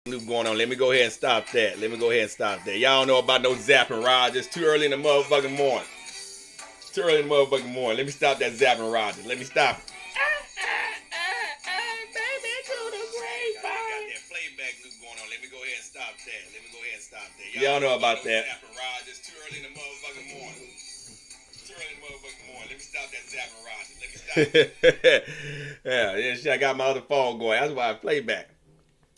Loop going on. Let me go ahead and stop that. Y'all don't know about no zapping Rogers. It's too early in the motherfucking morning. Let me stop that zapping Rogers. Let me stop it. Baby, to the grapevine. Got that playback loop going on. Let me go ahead and stop that. Y'all know about that. Zapping Rogers. Too early in the motherfucking morning. Let me stop that zapping Rogers. Yeah, shit, I got my other phone going. That's why I play back.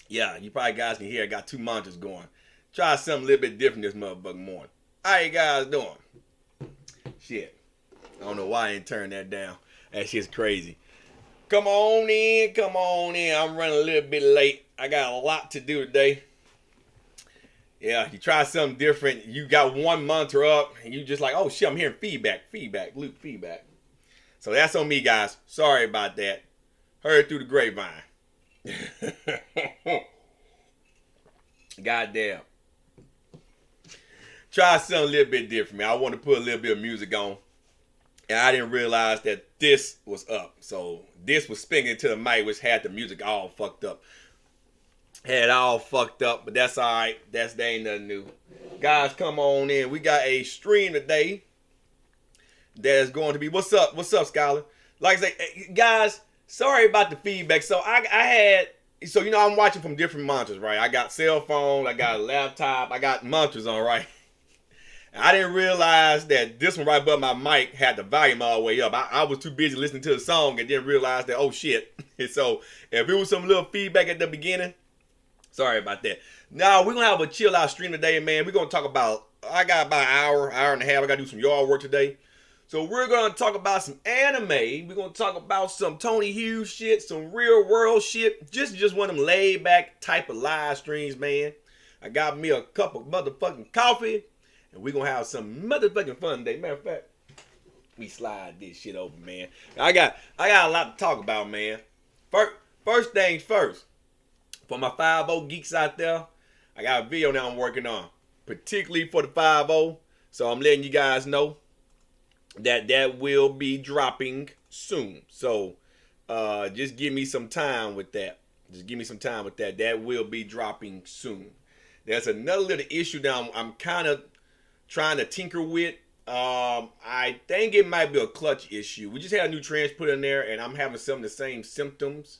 Yeah, you probably guys can hear I got 2 monitors going. Try something a little bit different this motherfucking morning. How you guys doing? Shit. I don't know why I ain't turn that down. That shit's crazy. Come on in. I'm running a little bit late. I got a lot to do today. Yeah, you try something different. You got one monitor up, and you just like, oh shit, I'm hearing feedback, loop feedback. So that's on me, guys. Sorry about that. Heard through the grapevine. Goddamn. Try something a little bit different, man. I want to put a little bit of music on. And I didn't realize that this was up. So this was spinning to the mic, which had the music all fucked up. But that's alright. That ain't nothing new. Guys, come on in. We got a stream today that is going to be, what's up, Skylar? Like I say, guys, sorry about the feedback. So I'm watching from different monitors, right? I got cell phone, I got a laptop, I got monitors on, right? I didn't realize that this one right above my mic had the volume all the way up. I was too busy listening to the song and didn't realize that, oh shit. And so if it was some little feedback at the beginning, sorry about that. Now, we're going to have a chill out stream today, man. We're going to talk about, I got about an hour and a half. I got to do some yard work today. So we're going to talk about some anime. We're going to talk about some Tony Hughes shit, some real world shit. Just one of them laid back type of live streams, man. I got me a cup of motherfucking coffee. And we're going to have some motherfucking fun today. Matter of fact, we slide this shit over, man. I got a lot to talk about, man. First things first. For my 5-0 geeks out there, I got a video now I'm working on. Particularly for the 5-0. So I'm letting you guys know that will be dropping soon. So just give me some time with that. That will be dropping soon. There's another little issue that I'm kind of trying to tinker with. I think it might be a clutch issue. We just had a new trans put in there, and I'm having some of the same symptoms.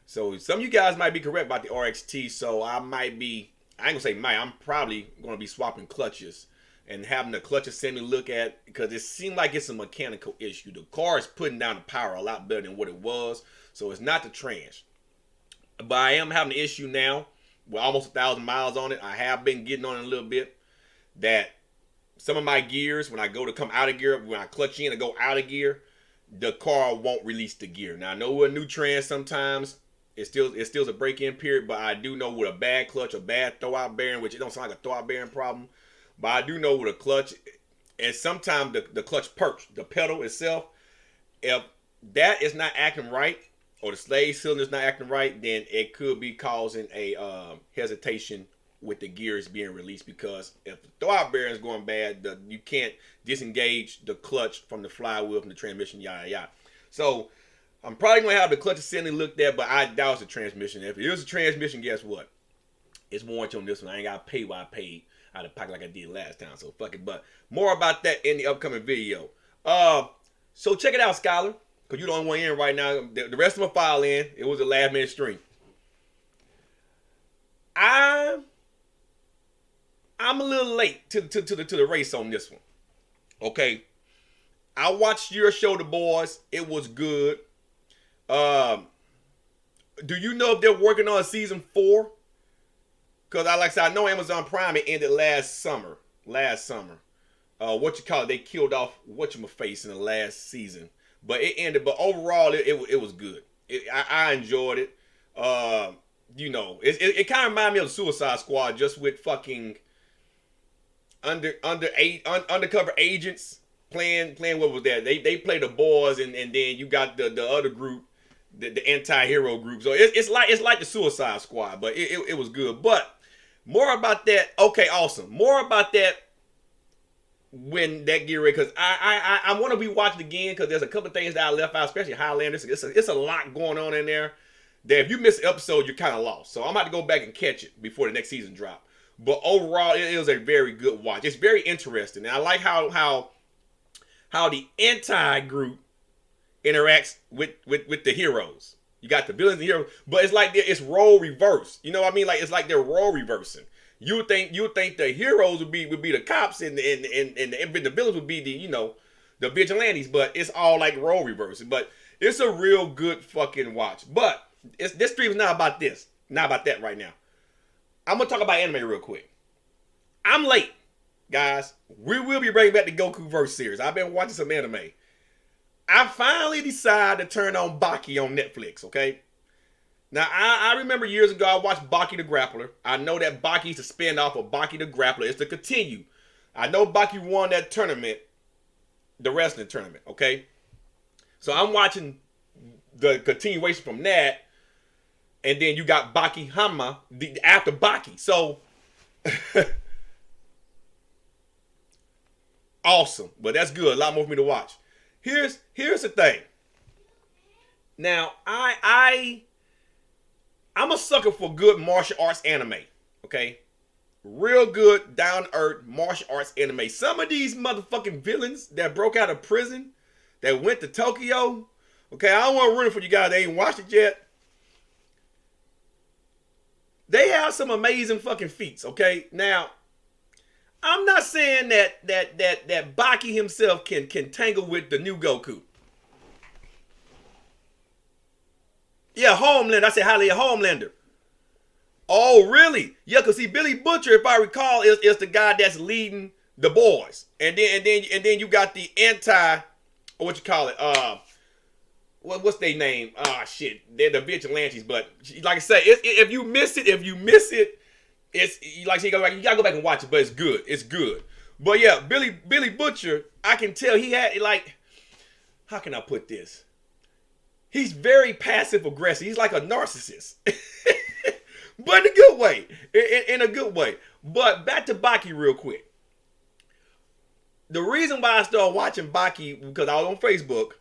So some of you guys might be correct about the RXT. So I ain't gonna say might, I'm probably gonna be swapping clutches and having the clutches send me look at, because it seemed like it's a mechanical issue. The car is putting down the power a lot better than what it was. So it's not the trans. But I am having an issue now with almost 1,000 miles on it. I have been getting on it a little bit, that some of my gears, when I go to come out of gear, when I clutch in and go out of gear, the car won't release the gear. Now I know with a new trans sometimes it's still a break-in period, but I do know with a bad clutch, a bad throw-out bearing, which it don't sound like a throw-out bearing problem, but I do know with a clutch, and sometimes the clutch perch, the pedal itself, if that is not acting right, or the slave cylinder is not acting right, then it could be causing a hesitation with the gears being released, because if the throw-out bearing is going bad, you can't disengage the clutch from the flywheel, from the transmission, yada yada. So I'm probably going to have the clutch assembly looked at, but I doubt it's a transmission. If it is a transmission, guess what? It's warranty on this one. I ain't got to pay what I paid out of pocket like I did last time, so fuck it. But more about that in the upcoming video. So check it out, Skylar, because you're the only one in right now. The rest of them file in. It was a last minute stream. I'm a little late to the race on this one. Okay. I watched your show, The Boys. It was good. Do you know if they're working on season 4? Because I know Amazon Prime, it ended last summer. They killed off whatchamaface in the last season. But it ended. But overall, it was good. I enjoyed it. It kind of reminded me of the Suicide Squad, just with fucking undercover agents playing what was that? They play the boys, and then you got the other group, the anti-hero group. So it's like the Suicide Squad, but it was good. But more about that. Okay, awesome. More about that when that get ready, because I want to be watching again, because there's a couple of things that I left out, especially Highlander. It's a lot going on in there that if you miss an episode, you're kind of lost. So I'm about to go back and catch it before the next season drop. But overall, it is a very good watch. It's very interesting, and I like how the anti group interacts with the heroes. You got the villains and the heroes, but it's like it's role reverse. You know what I mean? Like it's like they're role reversing. You would think the heroes would be the cops and the villains would be the vigilantes, but it's all like role reversing. But it's a real good fucking watch. But this stream is not about this, not about that right now. I'm gonna talk about anime real quick. I'm late, guys. We will be bringing back the Goku Verse series. I've been watching some anime. I finally decided to turn on Baki on Netflix, okay? Now, I remember years ago, I watched Baki the Grappler. I know that Baki is a spin-off of Baki the Grappler. It's to continue. I know Baki won that tournament, the wrestling tournament, okay? So I'm watching the continuation from that, and then you got Baki Hanma after Baki. So, awesome. But that's good. A lot more for me to watch. Here's the thing. Now, I'm a sucker for good martial arts anime, okay? Real good, down-to-earth martial arts anime. Some of these motherfucking villains that broke out of prison, that went to Tokyo, okay? I don't want to ruin it for you guys that ain't watched it yet. They have some amazing fucking feats, okay? Now, I'm not saying that Baki himself can tangle with the new Goku. Yeah, Homelander. I said highly a Homelander. Oh, really? Yeah, because see, Billy Butcher, if I recall, is the guy that's leading the boys. And then you got the or what you call it? What's their name? Shit. They're the vigilantes, but like I say, if you miss it, it's like you gotta go back and watch it, but it's good. It's good. But yeah, Billy Butcher, I can tell he had how can I put this? He's very passive aggressive. He's like a narcissist. But in a good way. In a good way. But back to Baki real quick. The reason why I started watching Baki, because I was on Facebook,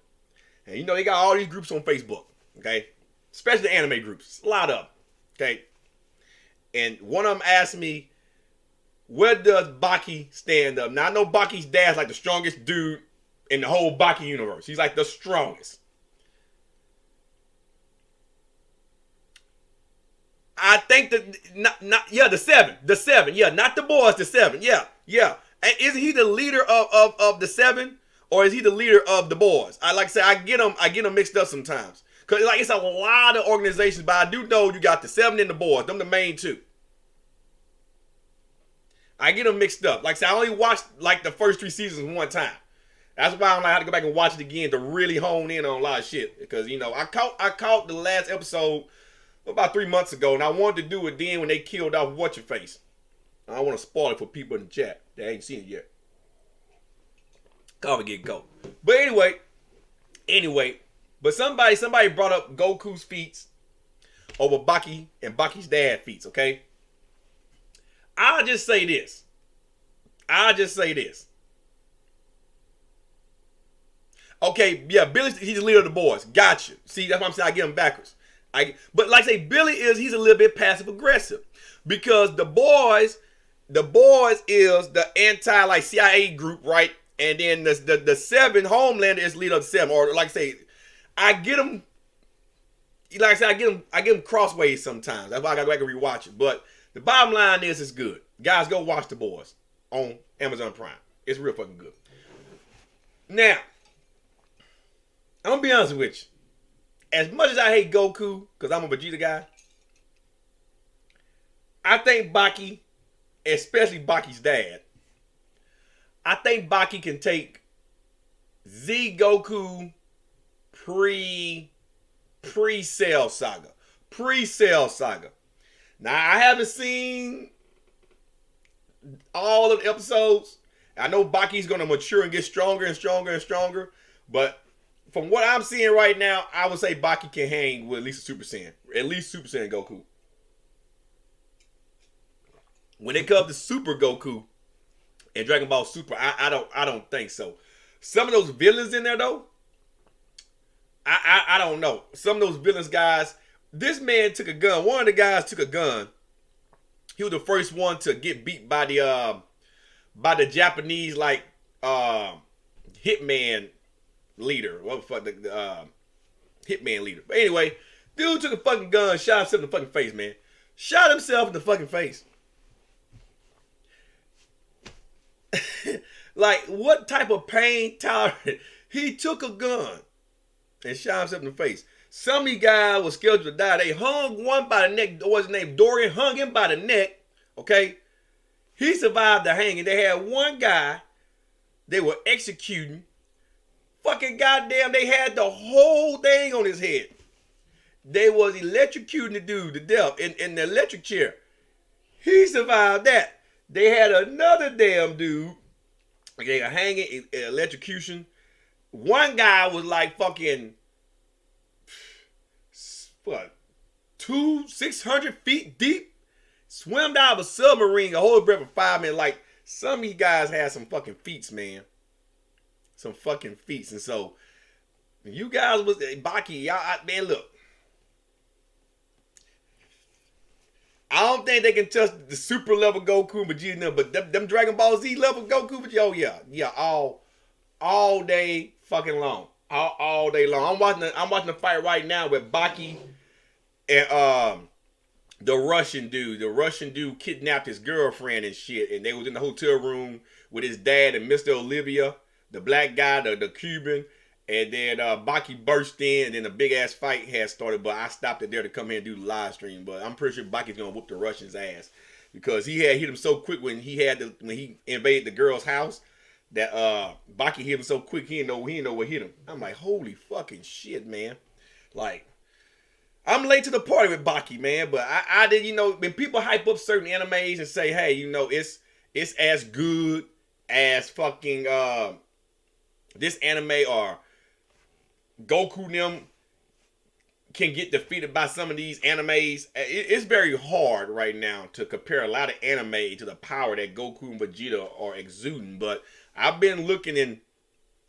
and they got all these groups on Facebook, okay? Especially the anime groups. A lot of them, okay? And one of them asked me, where does Baki stand up? Now, I know Baki's dad's like the strongest dude in the whole Baki universe. He's like the strongest. I think the seven, yeah, not the boys, the seven, yeah. And isn't he the leader of the seven, or is he the leader of the boys? I get them mixed up sometimes, cause it's a lot of organizations, but I do know you got the seven and the boys, them the main two. I get them mixed up. I only watched the first 3 seasons one time. That's why I have to go back and watch it again to really hone in on a lot of shit, because I caught the last episode about 3 months ago, and I wanted to do it then when they killed off What's-Your-Face. I don't want to spoil it for people in the chat that ain't seen it yet. Can't get go. But anyway, but somebody brought up Goku's feats over Baki and Baki's dad feats, okay? I'll just say this. Okay, yeah, Billy, he's the leader of the boys. Gotcha. See, that's why I'm saying I get him backwards. But like I say, Billy he's a little bit passive aggressive, because the boys is the anti CIA group, right? And then the seven, Homelander, is leader of the seven, or like I say, I get them. Like I said, I get them crossways sometimes. That's why I got to go back and rewatch it. But the bottom line is, it's good. Guys, go watch The Boys on Amazon Prime. It's real fucking good. Now, I'm gonna be honest with you. As much as I hate Goku, because I'm a Vegeta guy, I think Baki, especially Baki's dad, I think Baki can take Z Goku pre-Cell Saga. Pre-Cell Saga. Now, I haven't seen all of the episodes. I know Baki's going to mature and get stronger and stronger and stronger, but from what I'm seeing right now, I would say Baki can hang with at least a Super Saiyan. At least Super Saiyan Goku. When it comes to Super Goku and Dragon Ball Super, I don't think so. Some of those villains in there though, I don't know. Some of those villains guys, This man took a gun. One of the guys took a gun. He was the first one to get beat by the Japanese like hitman leader. What the fuck the hitman leader. But anyway, dude took a fucking gun, shot himself in the fucking face, man. Shot himself in the fucking face. Like, what type of pain tolerant? He took a gun and shot himself in the face. Some of these guys were scheduled to die. They hung one by the neck. What's his name? Dorian hung him by the neck. Okay? He survived the hanging. They had one guy they were executing. Fucking goddamn, they had the whole thing on his head. They was electrocuting the dude to death in the electric chair. He survived that. They had another damn dude. They were hanging, electrocution. One guy was like fucking, what, 600 feet deep? Swam down of a submarine, a whole breath for 5 minutes. Like, some of these guys had some fucking feats, man. Some fucking feats. And so, you guys was, Baki, y'all, man, look. I don't think they can touch the super level Goku and Vegeta, but them Dragon Ball Z level Goku, but oh yeah, all day fucking long, all day long. I'm watching the fight right now with Baki and the Russian dude. The Russian dude kidnapped his girlfriend and shit, and they was in the hotel room with his dad and Mr. Olivia, the black guy, the Cuban. And then Baki burst in, and then a big ass fight had started. But I stopped it there to come here and do the live stream. But I'm pretty sure Baki's gonna whoop the Russian's ass because he had hit him so quick when he invaded the girl's house that Baki hit him so quick he didn't know what hit him. I'm like, holy fucking shit, man! Like, I'm late to the party with Baki, man. But I did, when people hype up certain animes and say, hey, it's as good as fucking this anime or Goku and them can get defeated by some of these animes. It's very hard right now to compare a lot of anime to the power that Goku and Vegeta are exuding. But I've been looking and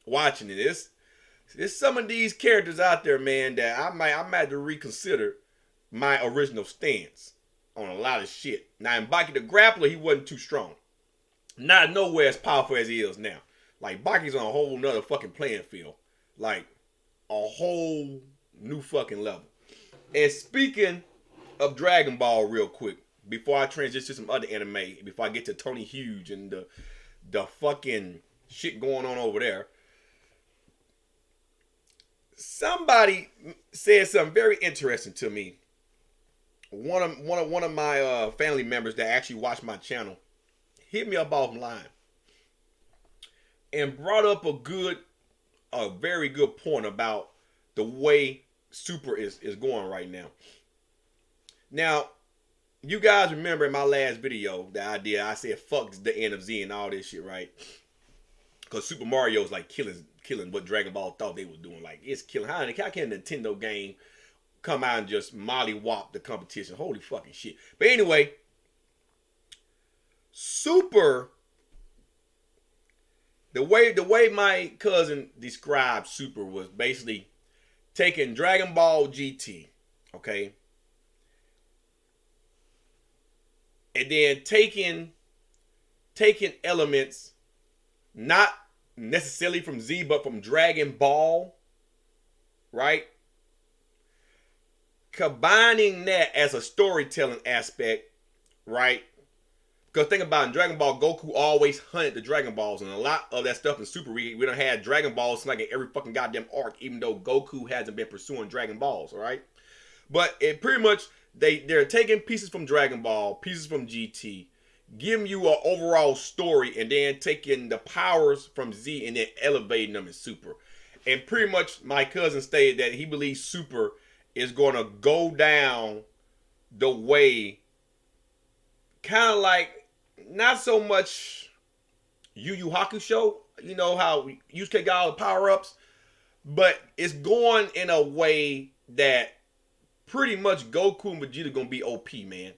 watching it. There's some of these characters out there, man, that I might have to reconsider my original stance on a lot of shit. Now, in Baki the Grappler, he wasn't too strong. Not nowhere as powerful as he is now. Like, Baki's on a whole nother fucking playing field. Like, a whole new fucking level. And speaking of Dragon Ball real quick, before I transition to some other anime, before I get to Tony Hughes and the fucking shit going on over there, somebody said something very interesting to me. One of my family members that actually watch my channel hit me up offline and brought up a very good point about the way Super is going right now. Now, you guys remember in my last video the idea I said fuck the end of Z and all this shit, right? Because Super Mario is like killing what Dragon Ball thought they was doing. Like, it's killing. How can a Nintendo game come out and just mollywop the competition? Holy fucking shit. But anyway, Super, the way my cousin described Super was basically taking Dragon Ball GT, okay, and then taking elements not necessarily from Z but from Dragon Ball, right? Combining that as a storytelling aspect, right? Because think about it, in Dragon Ball, Goku always hunted the Dragon Balls, and a lot of that stuff in Super, we don't have Dragon Balls like in every fucking goddamn arc, even though Goku hasn't been pursuing Dragon Balls, all right? But it pretty much, they're taking pieces from Dragon Ball, pieces from GT, giving you an overall story, and then taking the powers from Z and then elevating them in Super. And pretty much, my cousin stated that he believes Super is going to go down the way, kind of like, not so much Yu Yu Hakusho, you know how Yusuke got all the power-ups, but it's going in a way that pretty much Goku and Vegeta gonna be OP, man.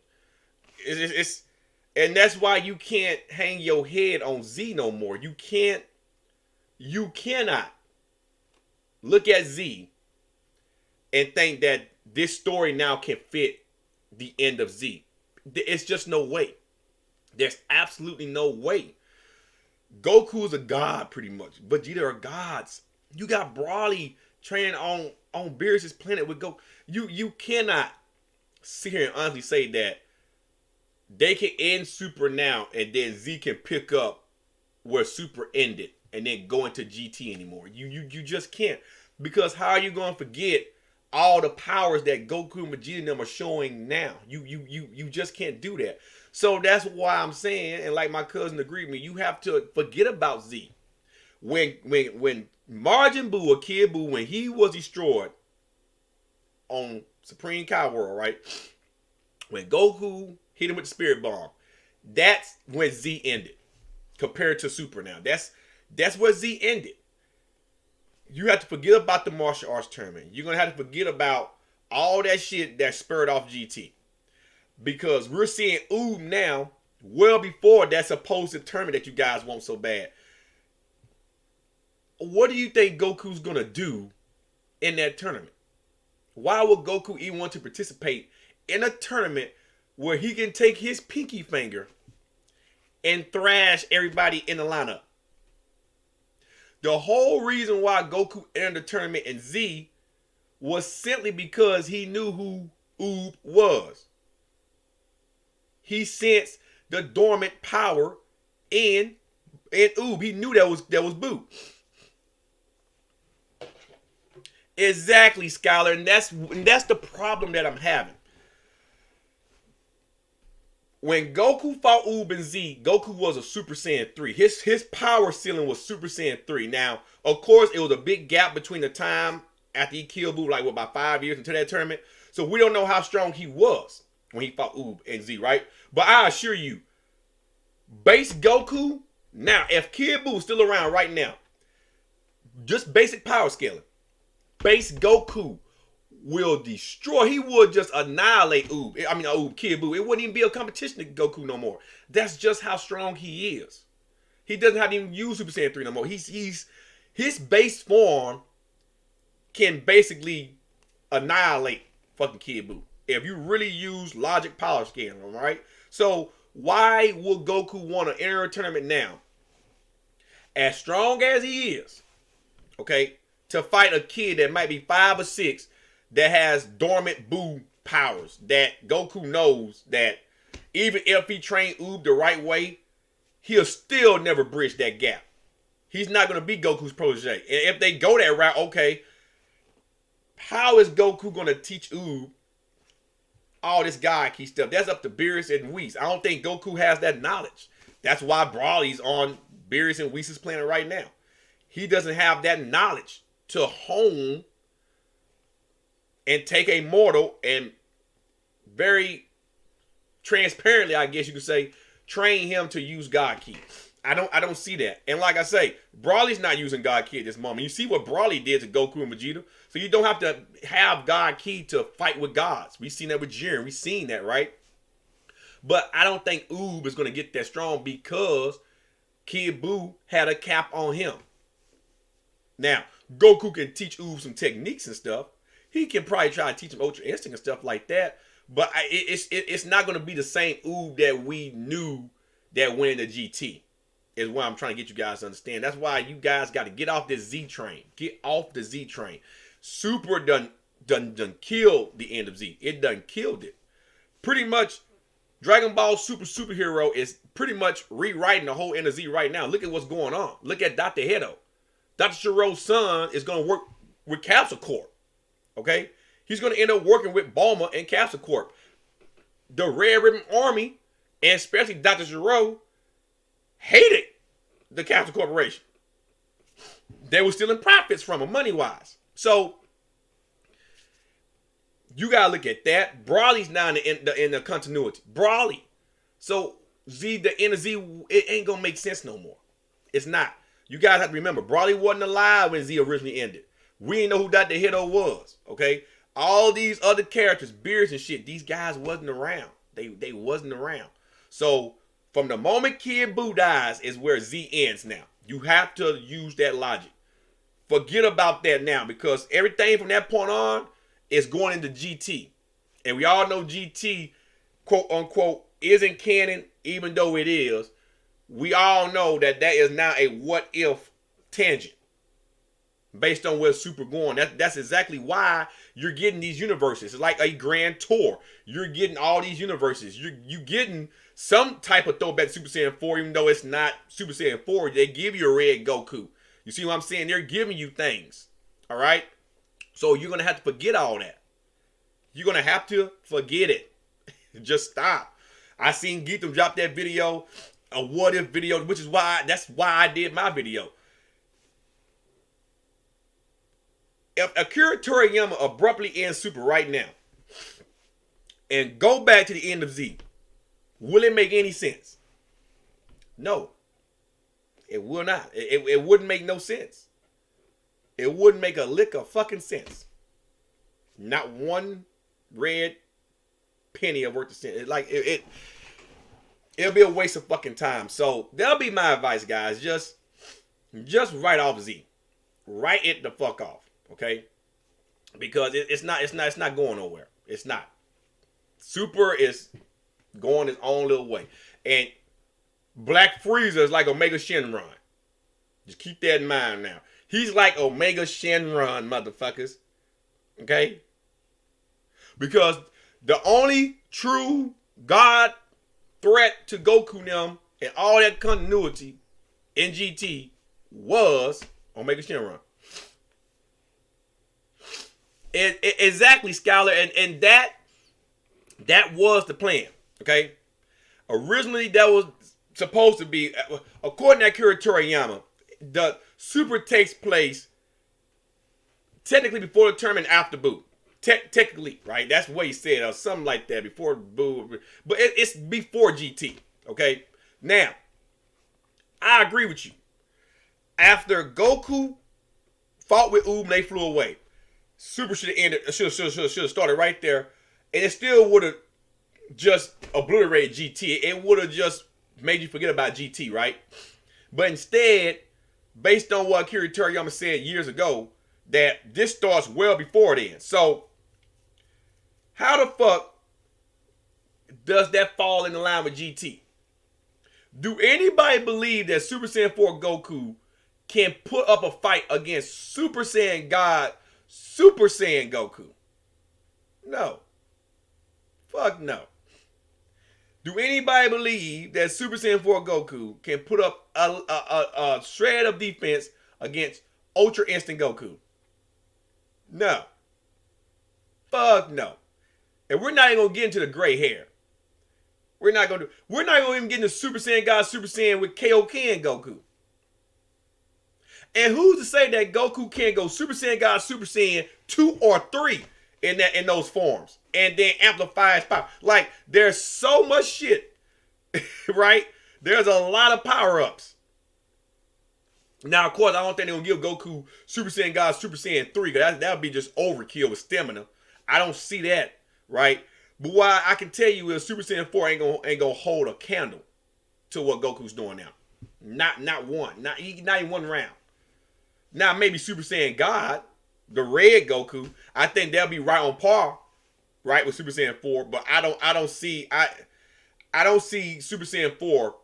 And that's why you can't hang your head on Z no more. You cannot look at Z and think that this story now can fit the end of Z. It's just no way. There's absolutely no way. Goku is a god pretty much. Vegeta are gods. You got Broly training on Beerus' planet with Goku. You cannot sit here and honestly say that they can end Super now and then Z can pick up where Super ended and then go into GT anymore. You just can't. Because how are you going to forget all the powers that Goku and Vegeta and them are showing now? You just can't do that. So that's why I'm saying, and like my cousin agreed with me, you have to forget about Z. When Majin Buu or Kid Buu, when he was destroyed on Supreme Kai World, right? When Goku hit him with the Spirit Bomb, that's when Z ended. Compared to Super now. That's where Z ended. You have to forget about the martial arts tournament. You're going to have to forget about all that shit that spurred off GT. Because we're seeing Oob now well before that supposed tournament that you guys want so bad. What do you think Goku's going to do in that tournament? Why would Goku even want to participate in a tournament where he can take his pinky finger and thrash everybody in the lineup? The whole reason why Goku entered the tournament in Z was simply because he knew who Oob was. He sensed the dormant power in Oob. He knew that was Boo. Exactly, Skylar, and that's the problem that I'm having. When Goku fought Oob and Z, Goku was a Super Saiyan 3. His power ceiling was Super Saiyan 3. Now, of course, it was a big gap between the time after he killed Boo, like about 5 years into that tournament. So we don't know how strong he was when he fought Oob and Z, right? But I assure you, base Goku, now, if Kid Buu is still around right now, just basic power scaling, base Goku will destroy. He would just annihilate Kid Buu. It wouldn't even be a competition to Goku no more. That's just how strong he is. He doesn't have to even use Super Saiyan 3 no more. His base form can basically annihilate fucking Kid Buu if you really use logic power scaling, all right? So why would Goku want to enter a tournament now, as strong as he is, okay, to fight a kid that might be 5 or 6 that has dormant Buu powers that Goku knows that even if he trained Oob the right way, he'll still never bridge that gap. He's not going to be Goku's protege. And if they go that route, okay, how is Goku going to teach Oob all this God key stuff? That's up to Beerus and Whis. I don't think Goku has that knowledge. That's why Broly's on Beerus and Whis' planet right now. He doesn't have that knowledge to hone and take a mortal and very transparently, I guess you could say, train him to use God Ki. I don't see that. And like I say, Broly's not using God Ki at this moment. You see what Broly did to Goku and Vegeta. So you don't have to have God Ki to fight with gods. We've seen that with Jiren. We've seen that, right? But I don't think Oob is going to get that strong because Kid Buu had a cap on him. Now, Goku can teach Oob some techniques and stuff. He can probably try to teach him Ultra Instinct and stuff like that. But it's not going to be the same Oob that we knew that went into GT. Is what I'm trying to get you guys to understand. That's why you guys got to get off this Z train. Get off the Z train. Super done killed the end of Z. It done killed it. Pretty much, Dragon Ball Superhero is pretty much rewriting the whole end of Z right now. Look at what's going on. Look at Dr. Hedo. Dr. Shiro's son is going to work with Capsule Corp. Okay? He's going to end up working with Bulma and Capsule Corp. The Red Ribbon Army, and especially Dr. Shiro, hated the Capsule Corporation. They were stealing profits from them, money-wise. So, you got to look at that. Broly's now in the continuity. Broly. So, Z, the end of Z, it ain't going to make sense no more. It's not. You guys have to remember, Broly wasn't alive when Z originally ended. We didn't know who Dr. Hedo was, okay? All these other characters, Beerus and shit, these guys wasn't around. They wasn't around. So, from the moment Kid Buu dies is where Z ends now. You have to use that logic. Forget about that now because everything from that point on is going into GT. And we all know GT, quote unquote, isn't canon, even though it is. We all know that is now a what if tangent based on where Super going. That's exactly why you're getting these universes. It's like a grand tour. You're getting all these universes. You're getting some type of throwback to Super Saiyan 4, even though it's not Super Saiyan 4. They give you a red Goku. You see what I'm saying? They're giving you things. All right? So you're going to have to forget all that. You're going to have to forget it. Just stop. I seen Geetham drop that video, a what if video, which is that's why I did my video. If Akira Toriyama abruptly ends Super right now and go back to the end of Z, will it make any sense? No. It will not. It wouldn't make no sense. It wouldn't make a lick of fucking sense. Not one red penny of worth of sense. It'll be a waste of fucking time. So that'll be my advice, guys. Just write off Z. Write it the fuck off. Okay? Because it's not going nowhere. It's not. Super is going its own little way. And Black Frieza is like Omega Shenron. Just keep that in mind now. He's like Omega Shenron, motherfuckers. Okay? Because the only true God threat to Goku them and all that continuity in GT was Omega Shenron. Exactly, Scholar, and that was the plan. Okay? Originally, that was supposed to be, according to Akira Toriyama, the Super takes place technically before the tournament, after Boo. Technically, right? That's what he said, or something like that, before Boo. But it's before GT. Okay? Now, I agree with you. After Goku fought with Oob and they flew away, Super should have ended. Should have started right there, and it still would have just obliterated GT. It would have just made you forget about GT, right? But instead, based on what Akira Toriyama said years ago, that this starts well before then. So, how the fuck does that fall in the line with GT? Do anybody believe that Super Saiyan 4 Goku can put up a fight against Super Saiyan God, Super Saiyan Goku? No. Fuck no. Do anybody believe that Super Saiyan 4 Goku can put up a shred of defense against Ultra Instinct Goku? No. Fuck no. And we're not even gonna get into the gray hair. We're not gonna even get into Super Saiyan God, Super Saiyan with Kaioken Goku. And who's to say that Goku can't go Super Saiyan God, Super Saiyan 2 or 3 in those forms and then amplify his power? Like, there's so much shit, right? There's a lot of power-ups. Now, of course, I don't think they're gonna give Goku Super Saiyan God, Super Saiyan 3, because that would be just overkill with stamina. I don't see that, right? But what I can tell you is Super Saiyan 4 ain't gonna hold a candle to what Goku's doing now. Not one. Not even one round. Now, maybe Super Saiyan God, the red Goku, I think they'll be right on par, right, with Super Saiyan 4, but I don't see Super Saiyan 4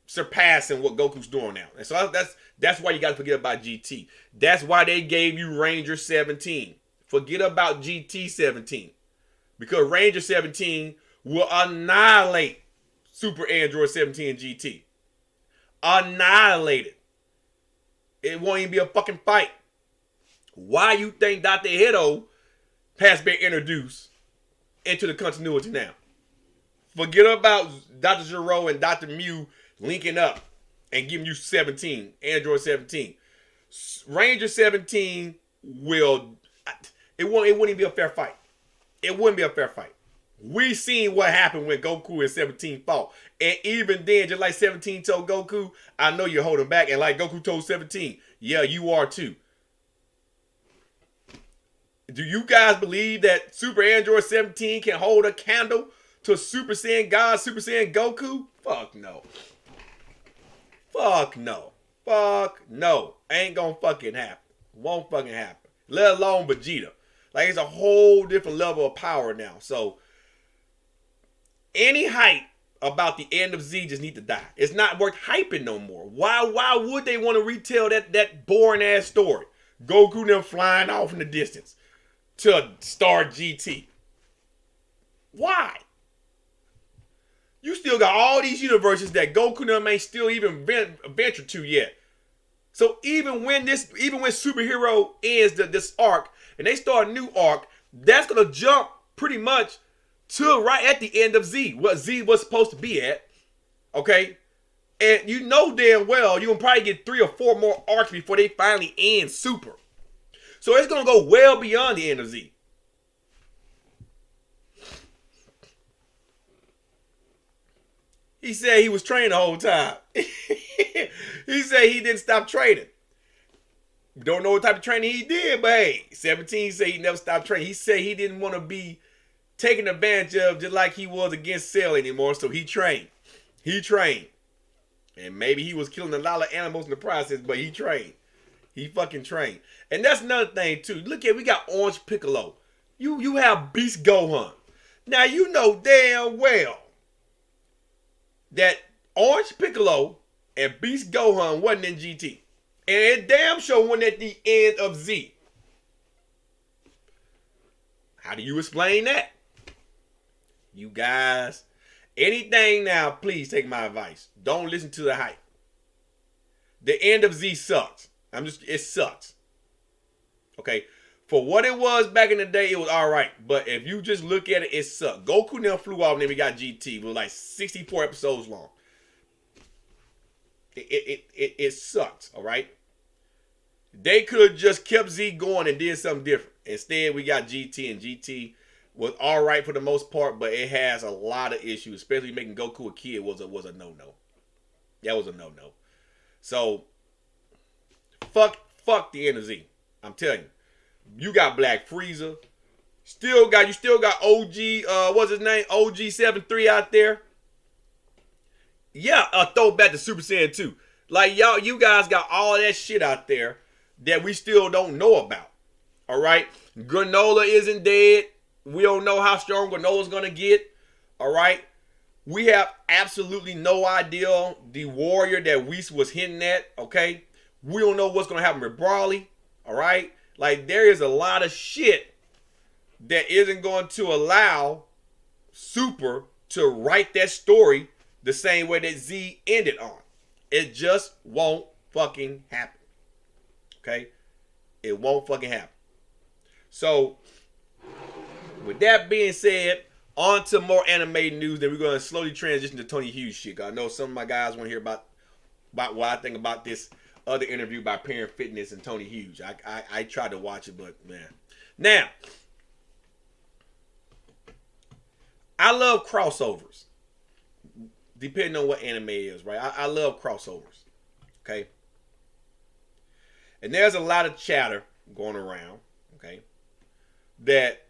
surpassing what Goku's doing now. And so that's why you got to forget about GT. That's why they gave you Ranger 17. Forget about GT 17. Because Ranger 17 will annihilate Super Android 17 GT. Annihilate it. It won't even be a fucking fight. Why you think Dr. Hito has been introduced into the continuity now? Forget about Dr. Gero and Dr. Mew linking up and giving you 17, Android 17. Ranger 17 it wouldn't even be a fair fight. It wouldn't be a fair fight. We seen what happened when Goku and 17 fought. And even then, just like 17 told Goku, I know you're holding back. And like Goku told 17, yeah, you are too. Do you guys believe that Super Android 17 can hold a candle to Super Saiyan God, Super Saiyan Goku? Fuck no. Fuck no. Fuck no. Ain't gonna fucking happen. Won't fucking happen. Let alone Vegeta. Like it's a whole different level of power now. So any hype about the end of Z just need to die. It's not worth hyping no more. Why would they want to retell that boring ass story? Goku them flying off in the distance to Star GT. Why? You still got all these universes that Goku them ain't still even ventured to yet. So even when superhero ends this arc and they start a new arc, that's gonna jump pretty much to right at the end of Z, what Z was supposed to be at. Okay? And you know damn well you're gonna probably get 3 or 4 more arcs before they finally end Super. So it's gonna go well beyond the end of Z. He said he was training the whole time. He said he didn't stop training. Don't know what type of training he did, but hey, 17 said he never stopped training. He said he didn't want to be taken advantage of just like he was against Cell anymore, so he trained. He trained. And maybe he was killing a lot of animals in the process, but he trained. He fucking trained. And that's another thing, too. Look at, we got Orange Piccolo. You have Beast Gohan. Now, you know damn well that Orange Piccolo and Beast Gohan wasn't in GT. And it damn sure wasn't at the end of Z. How do you explain that? You guys, anything now, please take my advice. Don't listen to the hype. The end of Z sucks. It sucks. Okay? For what it was back in the day, it was alright. But if you just look at it, it sucked. Goku now flew off and then we got GT. It was like 64 episodes long. It sucks, alright? They could have just kept Z going and did something different. Instead, we got GT, and GT was alright for the most part, but it has a lot of issues, especially making Goku a kid was a no-no. That was a no-no. So, fuck the end of Z. I'm telling you. You got Black Frieza. You still got OG, what's his name? OG73 out there. Yeah, throw back to Super Saiyan 2. Like, you guys got all that shit out there that we still don't know about. Alright? Granola isn't dead. We don't know how strong Granola's gonna get. Alright? We have absolutely no idea the warrior that Whis was hinting at. Okay? We don't know what's gonna happen with Brawly. Alright? Like, there is a lot of shit that isn't going to allow Super to write that story the same way that Z ended on. It just won't fucking happen. Okay? It won't fucking happen. So, with that being said, on to more anime news. Then we're going to slowly transition to Tony Hughes shit. I know some of my guys want to hear about what I think about this other interview by Parent Fitness and Tony Hughes. I tried to watch it, but man. Now, I love crossovers. Depending on what anime is, right? I love crossovers. Okay? And there's a lot of chatter going around, okay, that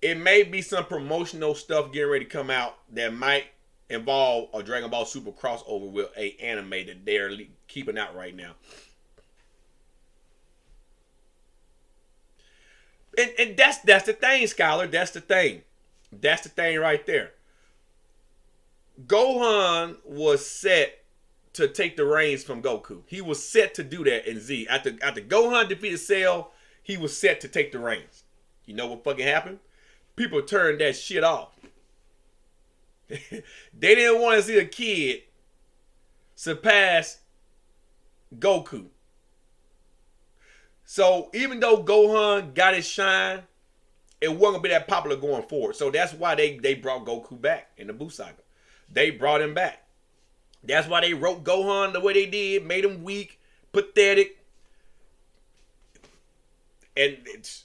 it may be some promotional stuff getting ready to come out that might involve a Dragon Ball Super crossover with a anime that they're keeping out right now. And that's the thing, Scholar. That's the thing. That's the thing right there. Gohan was set to take the reins from Goku. He was set to do that in Z. After Gohan defeated Cell, he was set to take the reins. You know what fucking happened? People turned that shit off. They didn't want to see a kid surpass Goku. So even though Gohan got his shine, it wasn't gonna be that popular going forward. So that's why they brought Goku back in the Buu Saga. They brought him back. That's why they wrote Gohan the way they did, made him weak, pathetic. And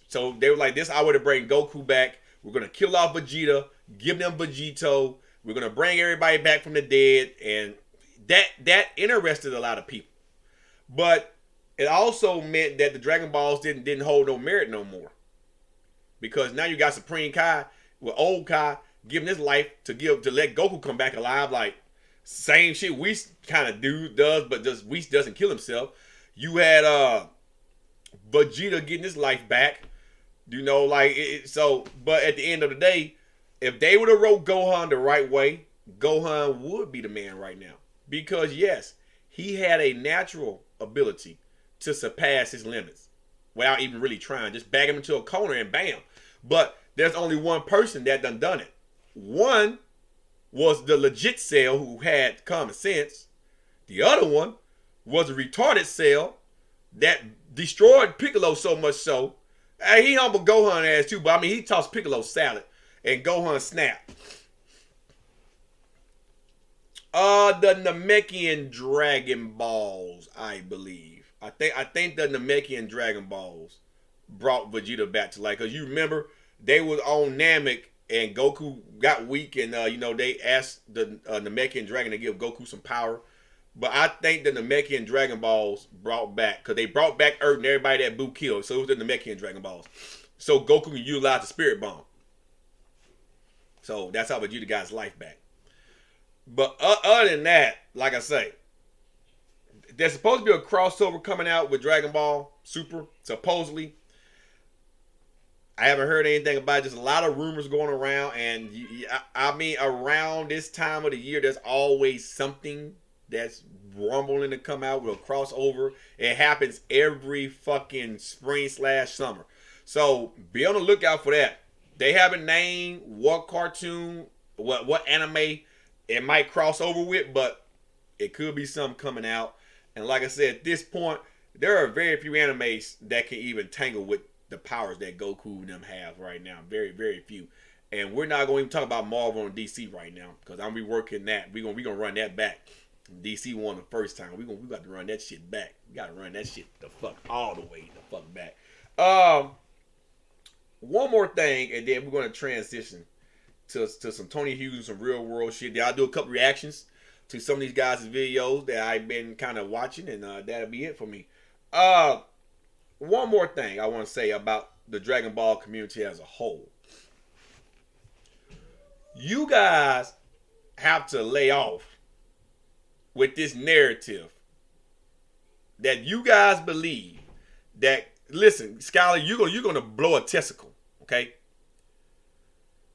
so they were like, this hour to bring Goku back. We're going to kill off Vegeta, give them Vegito. We're going to bring everybody back from the dead. And that interested a lot of people. But it also meant that the Dragon Balls didn't hold no merit no more. Because now you got Supreme Kai with old Kai giving his life to let Goku come back alive. Like, same shit Whis kind of does, but just Whis doesn't kill himself. You had Vegeta getting his life back. But at the end of the day, if they would have wrote Gohan the right way, Gohan would be the man right now. Because yes, he had a natural ability to surpass his limits without even really trying. Just bag him into a corner and bam. But there's only one person that done it. One was the legit Cell who had common sense. The other one was a retarded Cell that destroyed Piccolo so much so. He humbled Gohan ass too, but I mean he tossed Piccolo salad and Gohan snapped. The Namekian Dragon Balls, I believe. I think the Namekian Dragon Balls brought Vegeta back to life. Because you remember, they was on Namek and Goku got weak and, they asked the Namekian Dragon to give Goku some power. But I think the Namekian Dragon Balls brought back, because they brought back Earth and everybody that Boo killed. So it was the Namekian Dragon Balls. So Goku can utilize the Spirit Bomb. So that's how Vegeta got his life back. But other than that, like I say, there's supposed to be a crossover coming out with Dragon Ball Super, supposedly. I haven't heard anything about it. Just a lot of rumors going around. And I mean, around this time of the year, there's always something that's rumbling to come out with a crossover. It happens every fucking spring/summer. So be on the lookout for that. They haven't named what cartoon, what anime it might cross over with, but it could be something coming out. And like I said, at this point, there are very few animes that can even tangle with the powers that Goku and them have right now. Very, very few. And we're not going to even talk about Marvel and DC right now, because I'm reworking that. We're gonna run that back. DC won the first time. We got to run that shit back. We got to run that shit the fuck all the way the fuck back. One more thing, and then we're going to transition to some Tony Hughes and some real world shit. Then I'll do a couple reactions to some of these guys' videos that I've been kind of watching, and that'll be it for me. One more thing I want to say about the Dragon Ball community as a whole. You guys have to lay off with this narrative that you guys believe that, listen, Skylar, you're gonna blow a testicle, okay?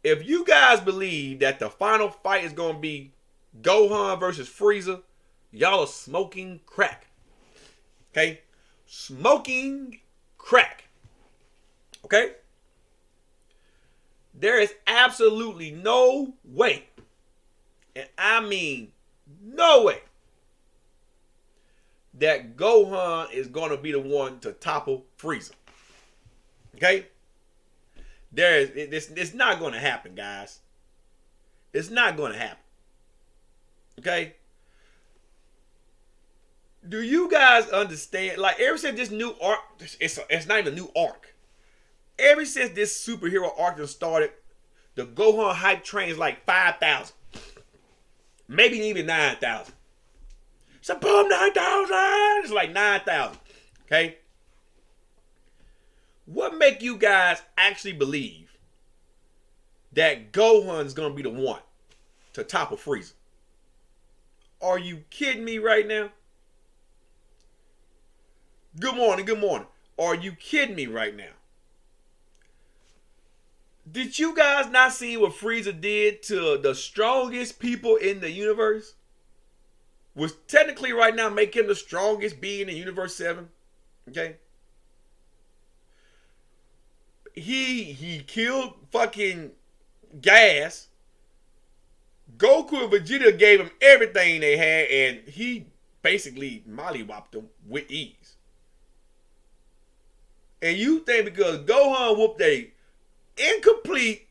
If you guys believe that the final fight is gonna be Gohan versus Frieza, y'all are smoking crack. Okay? Smoking crack. Okay? There is absolutely no way, and I mean no way, that Gohan is going to be the one to topple Frieza. Okay? It's not going to happen, guys. It's not going to happen. Okay? Do you guys understand? Like, ever since this new arc, it's not even a new arc. Ever since this superhero arc started, the Gohan hype train is like 5,000. Maybe even 9,000. So boom, 9,000. It's like 9,000. Okay? What make you guys actually believe that Gohan's gonna be the one to topple Frieza? Are you kidding me right now? Good morning, good morning. Are you kidding me right now? Did you guys not see what Frieza did to the strongest people in the universe? Which technically right now make him the strongest being in Universe 7. Okay? He killed fucking Gas. Goku and Vegeta gave him everything they had, and he basically mollywopped them with ease. And you think because Gohan whooped a incomplete,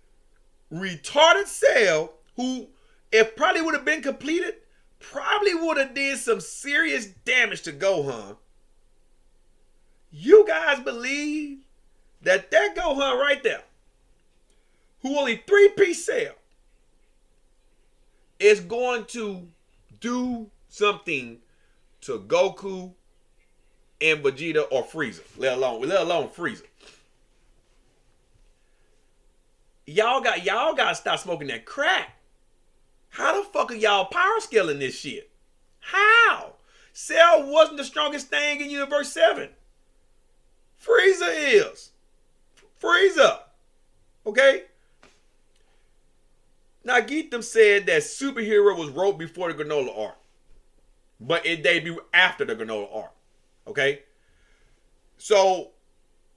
retarded Cell, who, if probably would have been completed, probably would have did some serious damage to Gohan. You guys believe that Gohan right there, who only 3-piece Cell, is going to do something to Goku and Vegeta or Frieza, let alone Frieza. Y'all got to stop smoking that crack. How the fuck are y'all power scaling this shit? How? Cell wasn't the strongest thing in Universe 7. Frieza is. Frieza. Okay? Now, Geetham said that Superhero was wrote before the Granola arc, but it debuted after the Granola arc. Okay? So,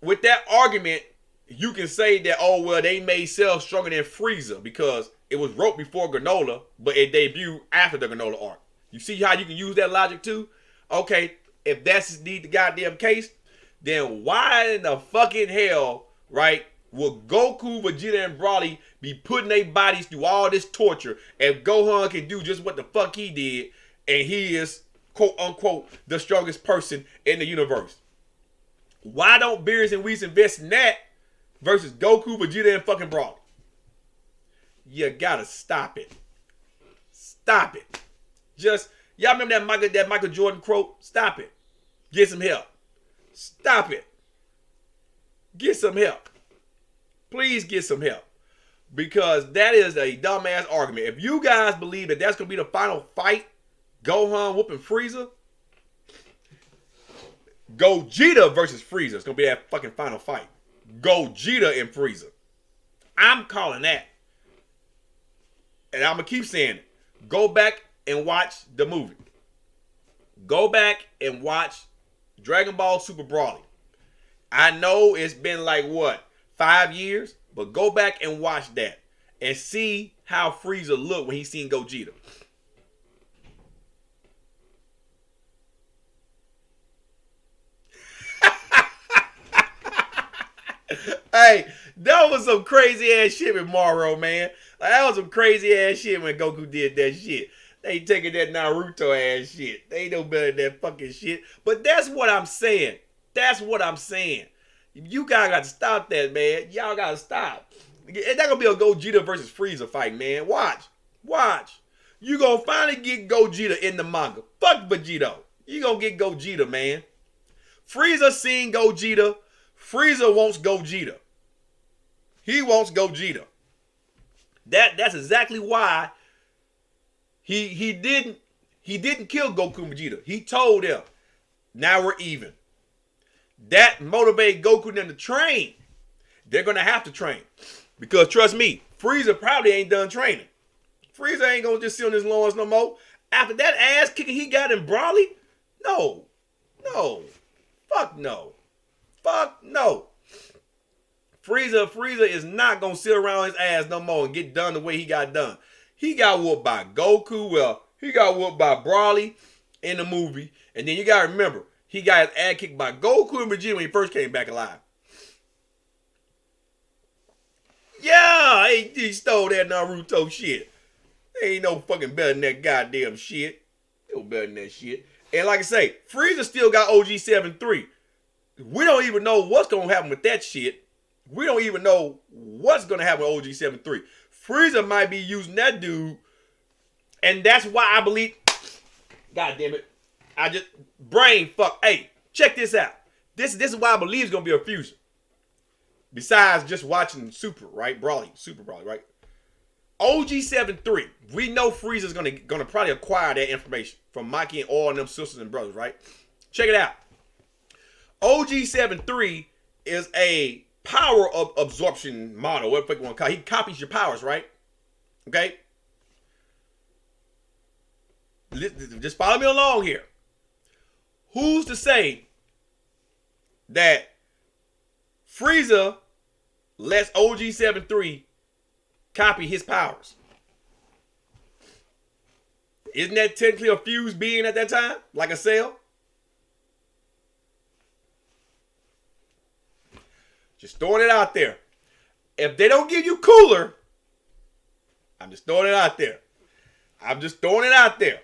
with that argument, you can say that, oh, well, they made Cell stronger than Frieza because it was wrote before Granola, but it debuted after the Granola arc. You see how you can use that logic too? Okay, if that's the goddamn case, then why in the fucking hell, right, will Goku, Vegeta, and Broly be putting their bodies through all this torture if Gohan can do just what the fuck he did and he is, quote unquote, the strongest person in the universe? Why don't Beerus and Whis invest in that versus Goku, Vegeta, and fucking Broly? You gotta stop it. Stop it. Just, y'all remember that Michael Jordan quote? Stop it. Get some help. Stop it. Get some help. Please get some help. Because that is a dumbass argument. If you guys believe that that's going to be the final fight, Gohan whooping Frieza, Gogeta versus Frieza. It's going to be that fucking final fight. Gogeta and Frieza. I'm calling that. And I'm going to keep saying it. Go back and watch the movie. Go back and watch Dragon Ball Super Broly. I know it's been like, what, 5 years? But go back and watch that. And see how Frieza looked when he seen Gogeta. Hey, that was some crazy ass shit with Moro, man. Like, that was some crazy ass shit when Goku did that shit. They taking that Naruto ass shit. They ain't no better than that fucking shit. But that's what I'm saying. That's what I'm saying. You guys got to stop that, man. Y'all got to stop. It's not going to be a Gogeta versus Frieza fight, man. Watch. Watch. You going to finally get Gogeta in the manga. Fuck Vegito. You going to get Gogeta, man. Frieza seen Gogeta. Frieza wants Gogeta. He wants Gogeta. That's exactly why he didn't kill Goku and Vegeta. He told them, now we're even. That motivated Goku and them to train. They're gonna have to train. Because trust me, Frieza probably ain't done training. Frieza ain't gonna just sit on his lawns no more. After that ass kicking he got in Broly? No. No. Fuck no. Fuck no. Frieza is not gonna sit around his ass no more and get done the way he got done. He got whooped by Goku. Well, he got whooped by Broly in the movie. And then you gotta remember, he got his ass kicked by Goku and Vegeta when he first came back alive. Yeah, he stole that Naruto shit. Ain't no fucking better than that goddamn shit. No better than that shit. And like I say, Frieza still got OG 7-3. We don't even know what's gonna happen with that shit. We don't even know what's going to happen with OG 7-3. Frieza might be using that dude. And that's why I believe... God damn it. Brain fuck. Hey, check this out. This is why I believe it's going to be a fusion. Besides just watching Super, right? Super Broly, right? OG 7-3. We know Frieza's going to probably acquire that information from Mikey and all of them sisters and brothers, right? Check it out. OG 7-3 is a power of absorption model, whatever you want to call it. He copies your powers, right? Okay? Just follow me along here. Who's to say that Frieza lets OG 7-3 copy his powers? Isn't that technically a fused being at that time? Like a cell? Just throwing it out there. If they don't give you cooler, I'm just throwing it out there. I'm just throwing it out there.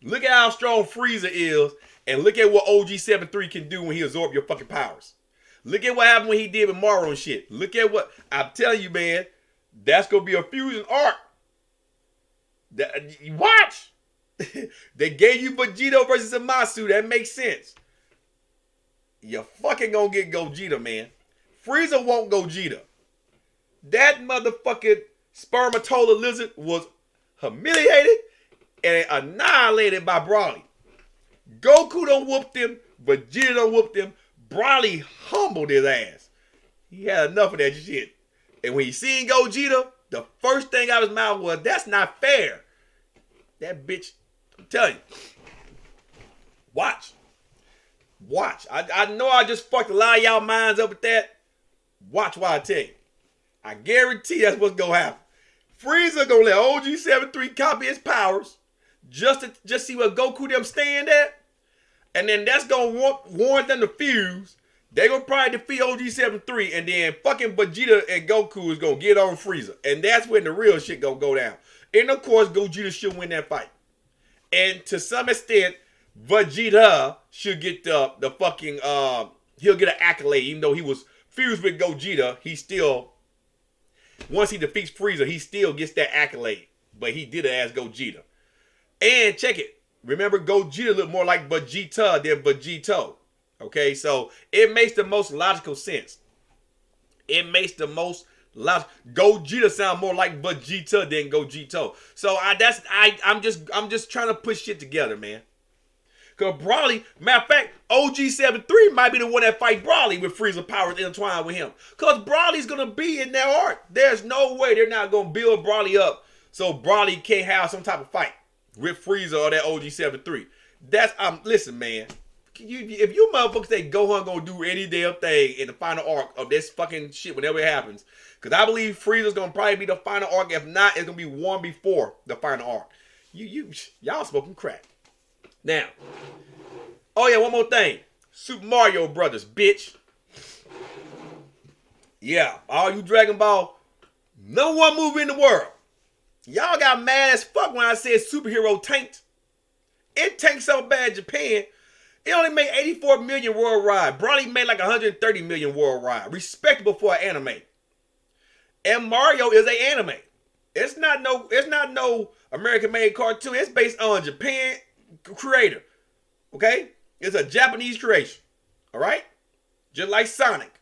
Look at how strong Frieza is, and look at what OG 7-3 can do when he absorbs your fucking powers. Look at what happened when he did with Maro and shit. Look at what, I'm telling you, man, that's going to be a fusion arc. Watch. They gave you Vegito versus Zamasu. That makes sense. You're fucking gonna get Gogeta, man. Frieza won't Gogeta. That motherfucking spermatola lizard was humiliated and annihilated by Broly. Goku done whooped him. Vegeta done whooped him. Broly humbled his ass. He had enough of that shit. And when he seen Gogeta, the first thing out of his mouth was, that's not fair. That bitch, I'm telling you. Watch. I know I just fucked a lot of y'all minds up with that. Watch what I tell you. I guarantee that's what's gonna happen. Frieza gonna let OG73 copy his powers just see what Goku them stand at. And then that's gonna warrant them to fuse. They gonna probably defeat OG73, and then fucking Vegeta and Goku is gonna get on Frieza. And that's when the real shit gonna go down. And of course, Gogeta should win that fight. And to some extent, Vegeta should get the fucking, he'll get an accolade. Even though he was fused with Gogeta, he still, once he defeats Frieza, he still gets that accolade. But he did it as Gogeta. And check it. Remember, Gogeta looked more like Vegeta than Vegeto. Okay, so it makes the most logical sense. It makes the most logical. Gogeta sound more like Vegeta than Gogeta. So I'm just trying to put shit together, man. Cause Broly, matter of fact, OG73 might be the one that fight Broly with Frieza powers intertwined with him. Cause Broly's gonna be in their arc. There's no way they're not gonna build Broly up so Broly can't have some type of fight with Frieza or that OG73. That's listen, man. If you motherfuckers say Gohan gonna do any damn thing in the final arc of this fucking shit whenever it happens, because I believe Frieza's gonna probably be the final arc. If not, it's gonna be one before the final arc. Y'all smoking crack. Now, oh yeah, one more thing. Super Mario Brothers, bitch. Yeah, all you Dragon Ball, #1 movie in the world. Y'all got mad as fuck when I said superhero tanked. It tanked so bad in Japan. It only made 84 million worldwide. Broly made like 130 million worldwide. Respectable for an anime. And Mario is an anime. It's not no American made cartoon. It's based on Japan creator. Okay? It's a Japanese creation. Alright? Just like Sonic.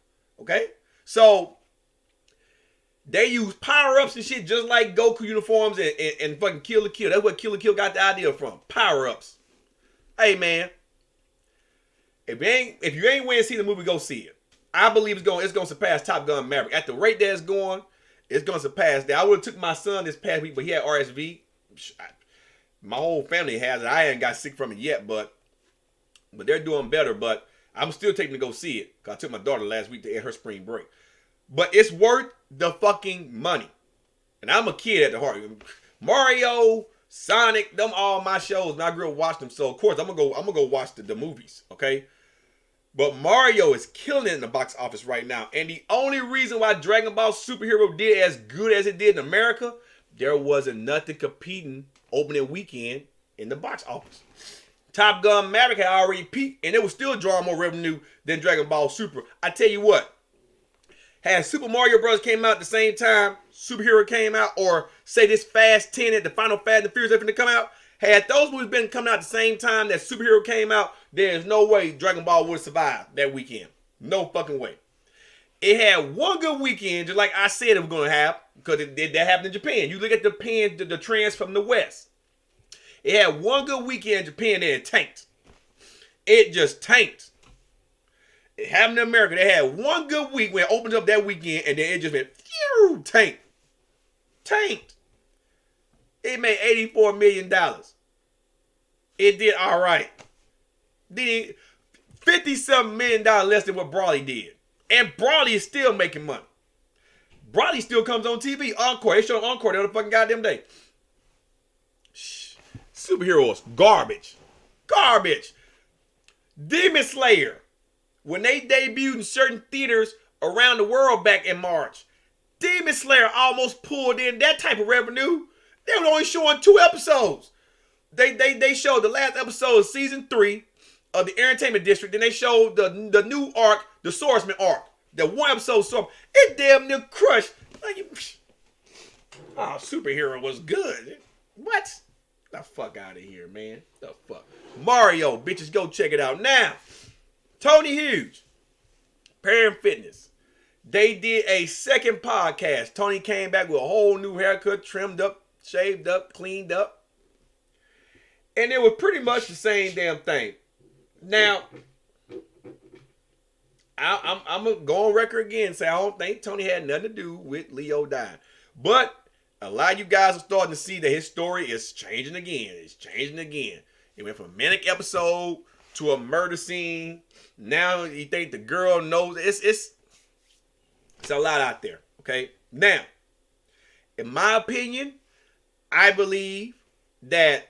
Okay? So they use power-ups and shit just like Goku uniforms and fucking Kill la Kill. That's what Kill la Kill got the idea from. Power-ups. Hey man. If you ain't went and see the movie, go see it. I believe it's gonna surpass Top Gun Maverick. At the rate that it's going, it's gonna surpass that. I would have took my son this past week, but he had RSV. My whole family has it. I ain't got sick from it yet, but they're doing better. But I'm still taking to go see it. Cause I took my daughter last week to end her spring break. But it's worth the fucking money. And I'm a kid at the heart. Mario, Sonic, them all my shows. And I grew up watching them. So of course I'm gonna go watch the movies. Okay. But Mario is killing it in the box office right now. And the only reason why Dragon Ball Superhero did as good as it did in America, there wasn't nothing competing opening weekend in the box office. Top Gun Maverick had already peaked, and it was still drawing more revenue than Dragon Ball Super. I tell you what, had Super Mario Bros. Came out at the same time Superhero came out, or say this Fast 10 at the Final Fast and the Furious to come out, had those movies been coming out at the same time that Superhero came out, there's no way Dragon Ball would have survived that weekend. No fucking way. It had one good weekend, just like I said it was going to have, because that happened in Japan. You look at Japan, the trends from the West. It had one good weekend in Japan, and it tanked. It just tanked. It happened in America. They had one good week when it opened up that weekend, and then it just went, phew, tanked. Tanked. It made $84 million. It did all right. Did $50-something million less than what Broly did. And Broly is still making money. Broly still comes on TV. Encore. They show Encore the other fucking goddamn day. Superheroes. Garbage. Garbage. Demon Slayer. When they debuted in certain theaters around the world back in March, Demon Slayer almost pulled in that type of revenue. They were only showing 2 episodes. They showed the last episode of season 3 of the Entertainment District. Then they showed the new arc, the Swordsman arc. The one episode Swordsman. It damn near crushed. Superhero was good. What? The fuck out of here, man. The fuck. Mario, bitches, go check it out. Now, Tony Hughes, Parent Fitness. They did a second podcast. Tony came back with a whole new haircut, trimmed up, shaved up, cleaned up. And it was pretty much the same damn thing. Now, I'm gonna go on record again and say I don't think Tony had nothing to do with Leo dying. But a lot of you guys are starting to see that his story is changing again. It's changing again. It went from a manic episode to a murder scene. Now you think the girl knows. It's a lot out there. Okay. Now, in my opinion, I believe that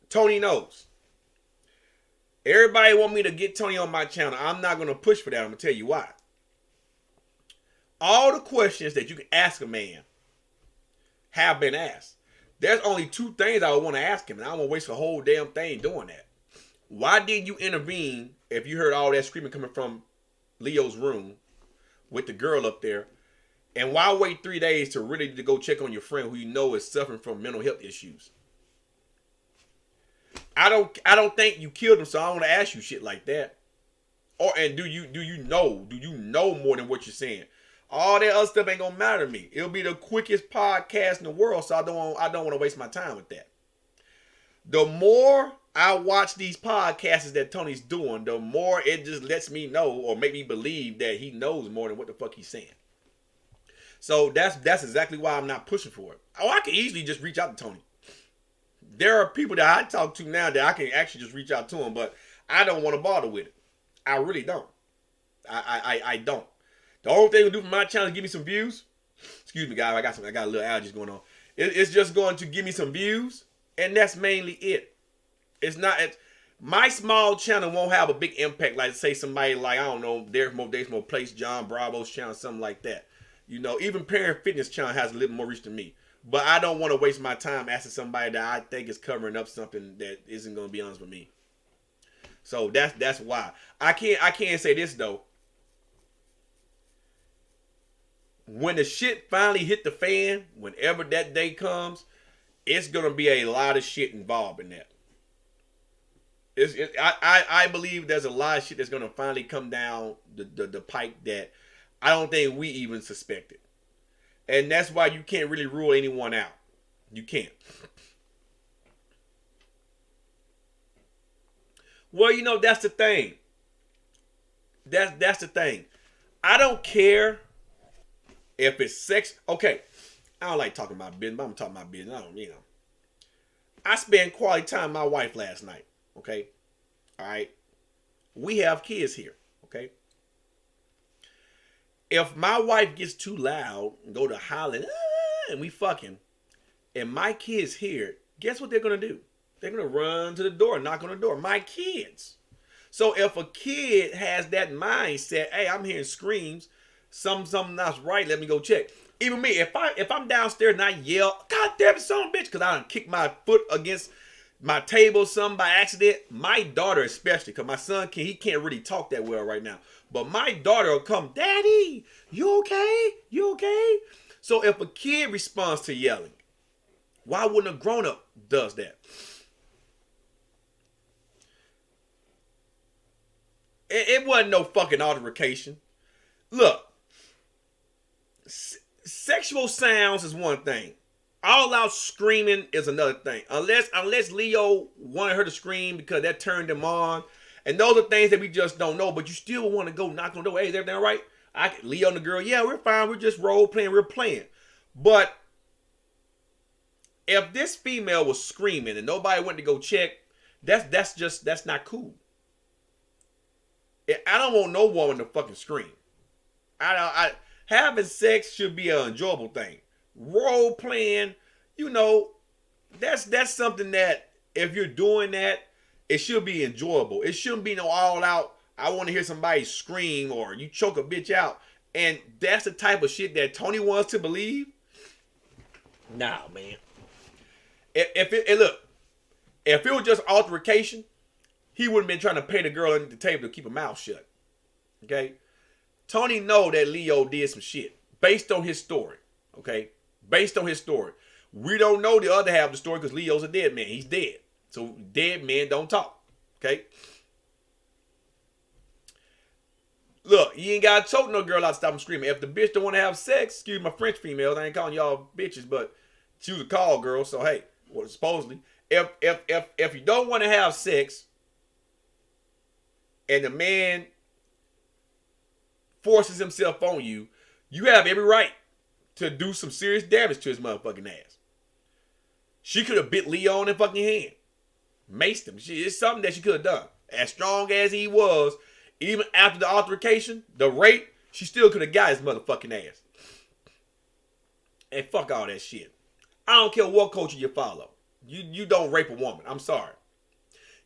Tony knows. Everybody want me to get Tony on my channel. I'm not going to push for that. I'm going to tell you why. All the questions that you can ask a man have been asked. There's only two things I would want to ask him, and I don't want to waste the whole damn thing doing that. Why didn't you intervene if you heard all that screaming coming from Leo's room with the girl up there? And why wait 3 days to really to go check on your friend who you know is suffering from mental health issues? I don't think you killed him, so I don't want to ask you shit like that. And do you know more than what you're saying? All that other stuff ain't gonna matter to me. It'll be the quickest podcast in the world, so I don't want to waste my time with that. The more I watch these podcasts that Tony's doing, the more it just lets me know or make me believe that he knows more than what the fuck he's saying. So that's exactly why I'm not pushing for it. Oh, I can easily just reach out to Tony. There are people that I talk to now that I can actually just reach out to them, but I don't want to bother with it. I really don't. I don't. The only thing we do for my channel is give me some views. Excuse me, guys. I got a little allergies going on. It's just going to give me some views, and that's mainly it. It's not. My small channel won't have a big impact like, say, somebody like, I don't know, There's More Place, John Bravo's channel, something like that. You know, even Parent Fitness channel has a little more reach than me. But I don't want to waste my time asking somebody that I think is covering up something that isn't going to be honest with me. So that's why. I can't say this though. When the shit finally hit the fan, whenever that day comes, it's gonna be a lot of shit involved in that. I believe there's a lot of shit that's gonna finally come down the pipe that I don't think we even suspected. And that's why you can't really rule anyone out. You can't. Well, you know, that's the thing. That's the thing. I don't care if it's sex. Okay, I don't like talking about business, but I'm talking about business. I spent quality time with my wife last night. Okay, all right. We have kids here. Okay. If my wife gets too loud and go to hollering, and we fucking, and my kids hear it, guess what they're gonna do? They're gonna run to the door, knock on the door. My kids. So if a kid has that mindset, hey, I'm hearing screams, something not right, let me go check. Even me, if I'm downstairs and I yell, God damn it, son of a bitch, because I done kicked my foot against my table, something by accident. My daughter especially, because my son he can't really talk that well right now. But my daughter will come, Daddy, you okay? You okay? So if a kid responds to yelling, why wouldn't a grown-up does that? It wasn't no fucking altercation. Look, sexual sounds is one thing. All out screaming is another thing. Unless Leo wanted her to scream because that turned him on. And those are things that we just don't know. But you still want to go knock on the door. Hey, is everything all right? Leo and the girl, yeah, we're fine. We're just role playing. We're playing. But if this female was screaming and nobody went to go check, that's not cool. I don't want no woman to fucking scream. Having sex should be an enjoyable thing. Role playing, that's something that if you're doing that, it should be enjoyable. It shouldn't be no all out, I want to hear somebody scream or you choke a bitch out. And that's the type of shit that Tony wants to believe. Nah, man. If it was just altercation, he wouldn't have been trying to pay the girl under the table to keep her mouth shut. Okay? Tony know that Leo did some shit based on his story. Okay? Based on his story. We don't know the other half of the story because Leo's a dead man. He's dead. So dead men don't talk. Okay? Look, you ain't got to choke no girl out to stop him screaming. If the bitch don't want to have sex, excuse my French females, I ain't calling y'all bitches, but she was a call girl, so hey, well, supposedly. If you don't want to have sex, and the man forces himself on you, you have every right to do some serious damage to his motherfucking ass. She could have bit Leo in the fucking hand. Maced him. It's something that she could have done. As strong as he was, even after the altercation, the rape, she still could have got his motherfucking ass. And fuck all that shit. I don't care what culture you follow. You don't rape a woman. I'm sorry.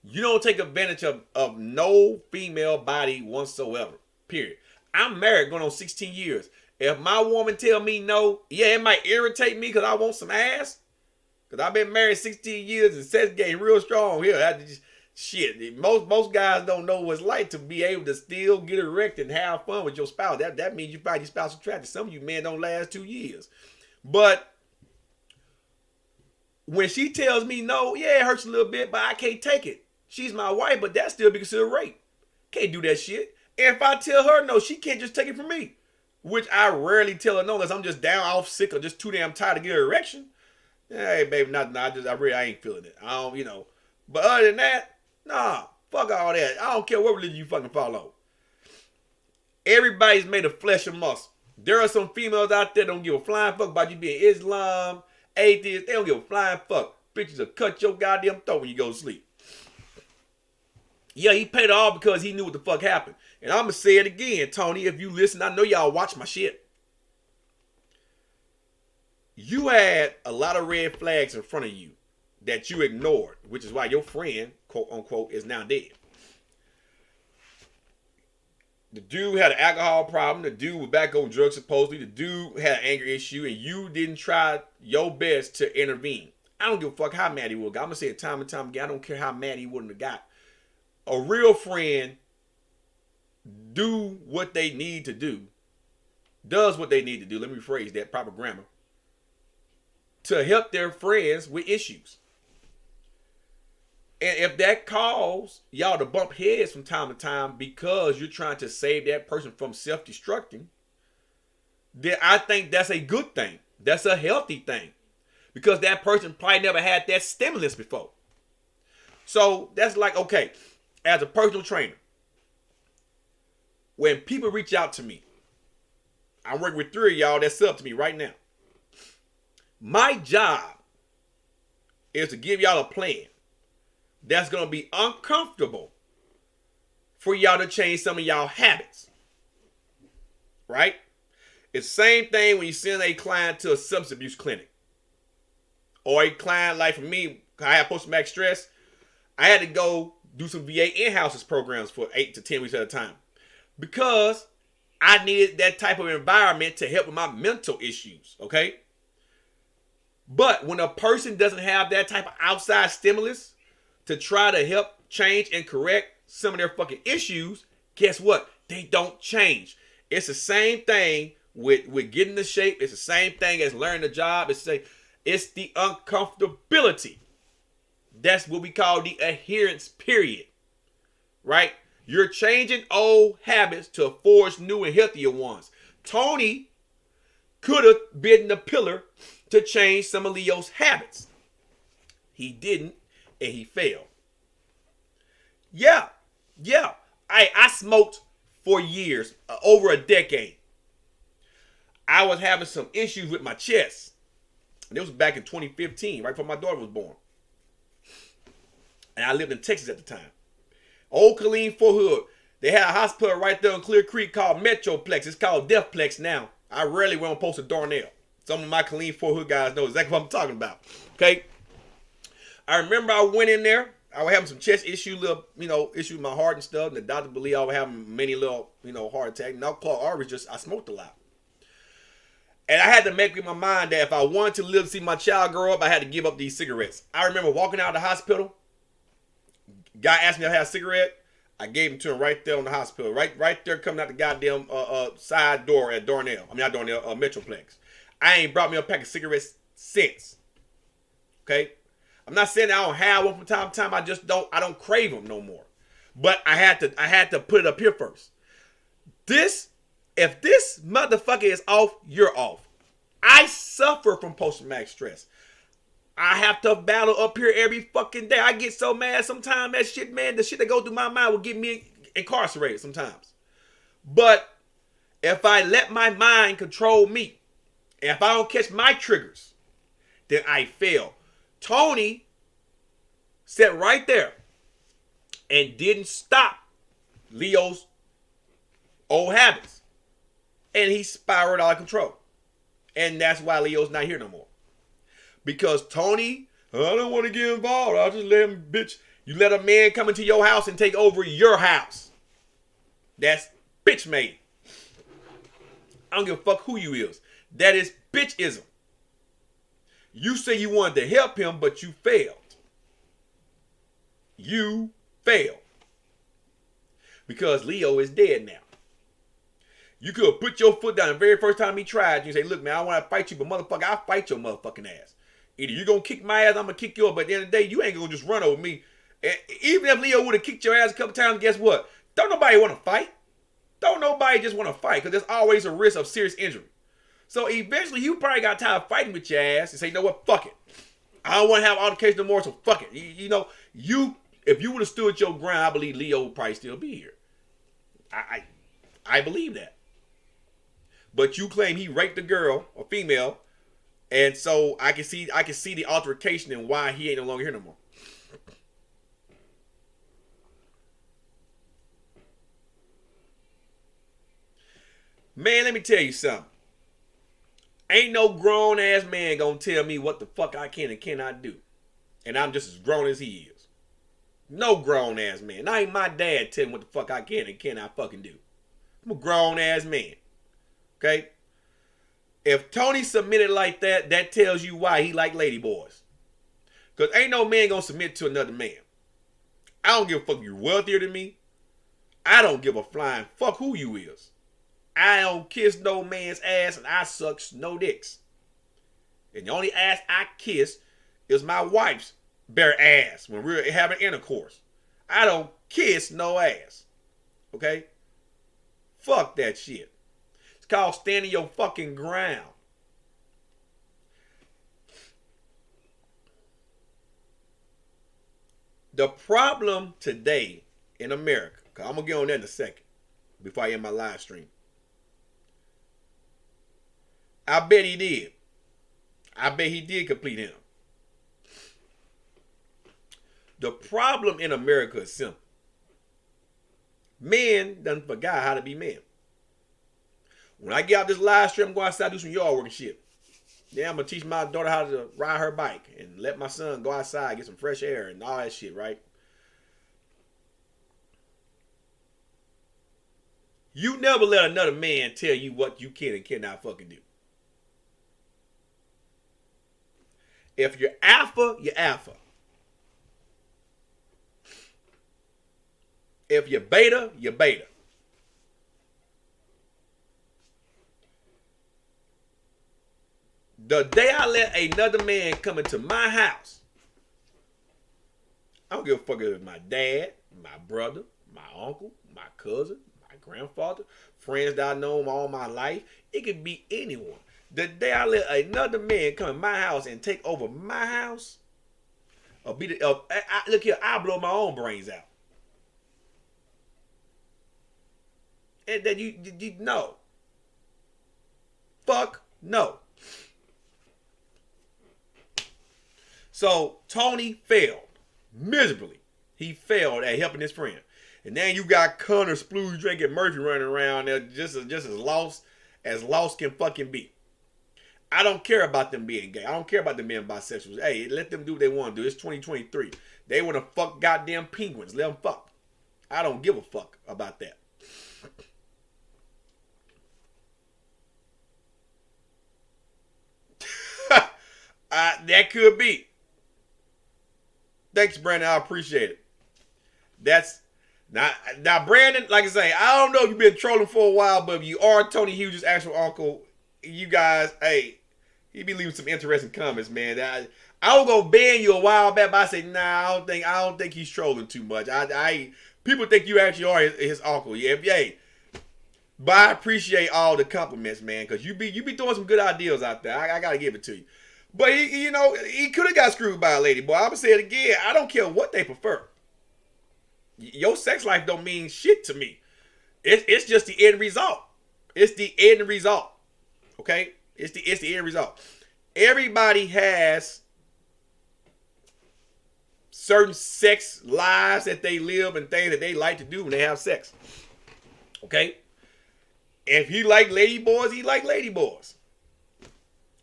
You don't take advantage of no female body whatsoever. Period. I'm married going on 16 years. If my woman tell me no, yeah, it might irritate me because I want some ass. Because I've been married 16 years and sex game real strong here. Shit, most guys don't know what it's like to be able to still get erect and have fun with your spouse. That means you find your spouse attractive. Some of you men don't last 2 years. But when she tells me no, yeah, it hurts a little bit, but I can't take it. She's my wife, but that still be considered rape. Can't do that shit. And if I tell her no, she can't just take it from me. Which I rarely tell her no unless I'm just down off sick or just too damn tired to get an erection. Hey, baby, I ain't feeling it. I don't, But other than that, nah, fuck all that. I don't care what religion you fucking follow. Everybody's made of flesh and muscle. There are some females out there that don't give a flying fuck about you being Islam, atheist. They don't give a flying fuck. Bitches will cut your goddamn throat when you go to sleep. Yeah, he paid it all because he knew what the fuck happened. And I'm going to say it again, Tony. If you listen, I know y'all watch my shit. You had a lot of red flags in front of you that you ignored, which is why your friend, quote unquote, is now dead. The dude had an alcohol problem. The dude was back on drugs supposedly. The dude had an anger issue, and you didn't try your best to intervene. I don't give a fuck how mad he would have got. I'm going to say it time and time again. I don't care how mad he wouldn't have got. A real friend do what they need to do. Does what they need to do. Let me rephrase that, proper grammar. To help their friends with issues. And if that causes y'all to bump heads from time to time because you're trying to save that person from self-destructing, then I think that's a good thing. That's a healthy thing. Because that person probably never had that stimulus before. So that's like, okay, as a personal trainer, when people reach out to me, I'm working with 3 of y'all that's up to me right now. My job is to give y'all a plan that's going to be uncomfortable for y'all to change some of y'all habits. Right? It's the same thing when you send a client to a substance abuse clinic. Or a client like for me, I had post-traumatic stress. I had to go do some VA in-houses programs for 8 to 10 weeks at a time. Because I needed that type of environment to help with my mental issues. Okay? But when a person doesn't have that type of outside stimulus to try to help change and correct some of their fucking issues, guess what? They don't change. It's the same thing with getting the shape. It's the same thing as learning the job. It's the uncomfortability. That's what we call the adherence period. Right? You're changing old habits to forge new and healthier ones. Tony could have been the pillar to change some of Leo's habits. He didn't, and he failed. Yeah. I smoked for years, over a decade. I was having some issues with my chest. And it was back in 2015, right before my daughter was born. And I lived in Texas at the time. Old Killeen Fort Hood. They had a hospital right there in Clear Creek called Metroplex. It's called Deathplex now. I rarely went on post to Darnell. Some of my Killeen Fort Hood guys know exactly what I'm talking about. Okay? I remember I went in there. I was having some chest issue, issue with my heart and stuff. And the doctor believed I was having many little, heart attack. And clogged arteries, I smoked a lot. And I had to make up my mind that if I wanted to live to see my child grow up, I had to give up these cigarettes. I remember walking out of the hospital. Guy asked me if I had a cigarette. I gave him to him right there on the hospital. Right there coming out the goddamn side door at Darnell. Not Darnell, Metroplex. I ain't brought me a pack of cigarettes since. Okay? I'm not saying I don't have one from time to time. I don't crave them no more. But I had to put it up here first. If this motherfucker is off, you're off. I suffer from post-traumatic stress. I have to battle up here every fucking day. I get so mad sometimes that shit, man. The shit that goes through my mind will get me incarcerated sometimes. But if I let my mind control me, and if I don't catch my triggers, then I fail. Tony sat right there and didn't stop Leo's old habits. And he spiraled out of control. And that's why Leo's not here no more. Because Tony, I don't want to get involved. I'll just let him, bitch. You let a man come into your house and take over your house. That's bitch made. I don't give a fuck who you is. That is bitchism. You say you wanted to help him, but you failed. You failed. Because Leo is dead now. You could have put your foot down the very first time he tried. You say, look, man, I want to fight you, but motherfucker, I'll fight your motherfucking ass. Either you're going to kick my ass, I'm going to kick yours, but at the end of the day, you ain't going to just run over me. And even if Leo would have kicked your ass a couple times, guess what? Don't nobody want to fight. Don't nobody just want to fight, because there's always a risk of serious injury. So eventually, you probably got tired of fighting with your ass and say, you know what, fuck it. I don't want to have altercation no more, so fuck it. If you would have stood your ground, I believe Leo would probably still be here. I believe that. But you claim he raped a girl or female, and so I can see the altercation and why he ain't no longer here no more. Man, let me tell you something. Ain't no grown ass man gonna tell me what the fuck I can and cannot do. And I'm just as grown as he is. No grown ass man. Not even my dad tell me what the fuck I can and cannot fucking do. I'm a grown ass man. Okay? If Tony submitted like that, that tells you why he like lady boys. Because ain't no man gonna submit to another man. I don't give a fuck if you're wealthier than me. I don't give a flying fuck who you is. I don't kiss no man's ass and I suck no dicks. And the only ass I kiss is my wife's bare ass when we're having intercourse. I don't kiss no ass. Okay? Fuck that shit. It's called standing your fucking ground. The problem today in America, because I'm going to get on that in a second before I end my live stream. I bet he did. I bet he did complete him. The problem in America is simple. Men done forgot how to be men. When I get out this live stream, I'm going outside and do some yard work and shit. Then I'm going to teach my daughter how to ride her bike and let my son go outside, get some fresh air and all that shit, right? You never let another man tell you what you can and cannot fucking do. If you're alpha, you're alpha. If you're beta, you're beta. The day I let another man come into my house, I don't give a fuck if it's my dad, my brother, my uncle, my cousin, my grandfather, friends that I know all my life. It could be anyone. The day I let another man come in my house and take over my house, look here, I'll blow my own brains out. And then you no. Fuck no. So Tony failed miserably. He failed at helping his friend. And then you got Connor Splooge drinking Murphy running around there just as lost can fucking be. I don't care about them being gay. I don't care about them being bisexuals. Hey, let them do what they want to do. It's 2023. They want to fuck goddamn penguins. Let them fuck. I don't give a fuck about that. That could be. Thanks, Brandon. I appreciate it. That's now, Brandon. Like I say, I don't know if you've been trolling for a while, but if you are Tony Hughes' actual uncle, you guys, hey, he be leaving some interesting comments, man. I was gonna ban you a while back, but I say, nah, I don't think he's trolling too much. People think you actually are his uncle. Yeah, hey. But I appreciate all the compliments, man, because you be throwing some good ideas out there. I gotta give it to you. But he could have got screwed by a lady boy. I'm gonna say it again. I don't care what they prefer. Your sex life don't mean shit to me. It's just the end result. It's the end result. Okay? It's the end result. Everybody has certain sex lives that they live and things that they like to do when they have sex. Okay? If he like lady boys, he like lady boys.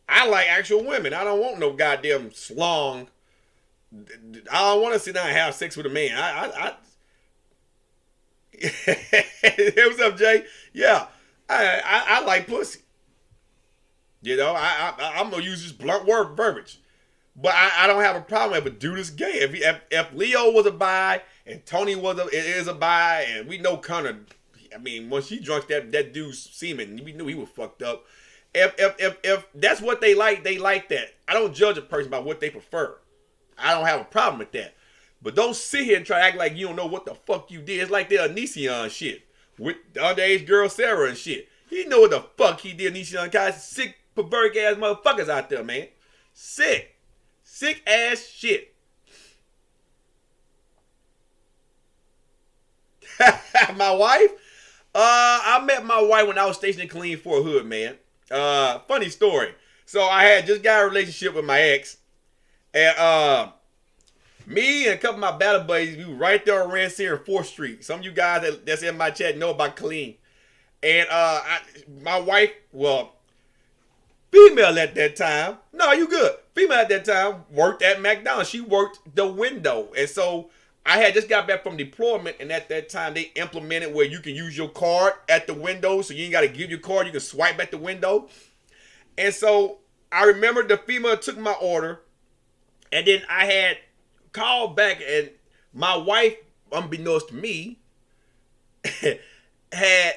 I like actual women. I don't want no goddamn slong. I don't want to sit down and have sex with a man. Hey, what's up, Jay? Yeah, I like pussy. You know, I'm gonna use this blunt word verbiage, but I don't have a problem if a dude is gay. If Leo was a bi and Tony is a bi, and we know kind of, I mean, when she drunk that dude's semen, we knew he was fucked up. If that's what they like that. I don't judge a person by what they prefer. I don't have a problem with that. But don't sit here and try to act like you don't know what the fuck you did. It's like the Onision shit with the underage girl Sarah and shit. He know what the fuck he did. Onision guys, sick, perverted ass motherfuckers out there, man. Sick ass shit. My wife? I met my wife when I was stationed in Killeen Fort Hood, man. Funny story. So I had just got a relationship with my ex, and me and a couple of my battle buddies, we were right there on Rancier and 4th Street. Some of you guys that's in my chat know about Killeen. And my wife, well, female at that time, no, you good. Female at that time worked at McDonald's. She worked the window. And so I had just got back from deployment, and at that time they implemented where you can use your card at the window, so you ain't got to give your card, you can swipe at the window. And so I remember the female took my order, and then I had called back, and my wife, unbeknownst to me, had,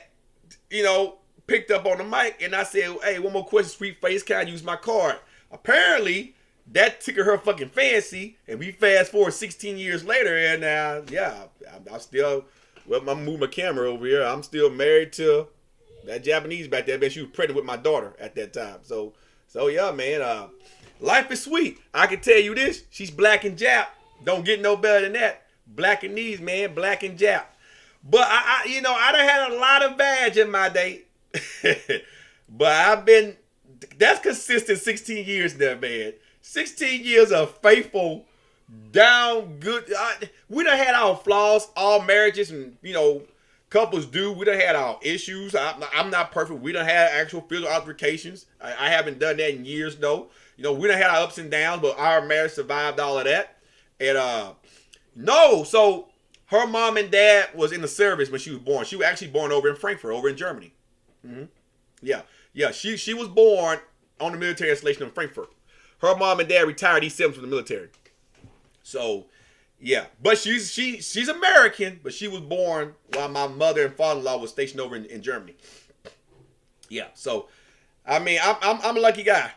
picked up on the mic, and I said, hey, one more question, sweet face, can I use my card? Apparently, that tickled her fucking fancy, and we fast forward 16 years later, and I'm still, well, I'm moving my camera over here, I'm still married to that Japanese back there, but she was pregnant with my daughter at that time. So yeah, man, life is sweet. I can tell you this, she's black and Jap. Don't get no better than that. Black and these, man, black and Jap. But I done had a lot of badge in my day. But that's consistent 16 years there, man. 16 years of faithful, down good. We done had our flaws, all marriages and, couples do. We done had our issues. I'm not perfect. We done had actual physical altercations. I haven't done that in years, though. We done had our ups and downs, but our marriage survived all of that. And, so her mom and dad was in the service when she was born. She was actually born over in Frankfurt, over in Germany. Mm-hmm. Yeah. She was born on the military installation in Frankfurt. Her mom and dad retired E7 from the military. So, yeah. But she's American, but she was born while my mother and father-in-law was stationed over in Germany. Yeah. So, I mean, I'm a lucky guy.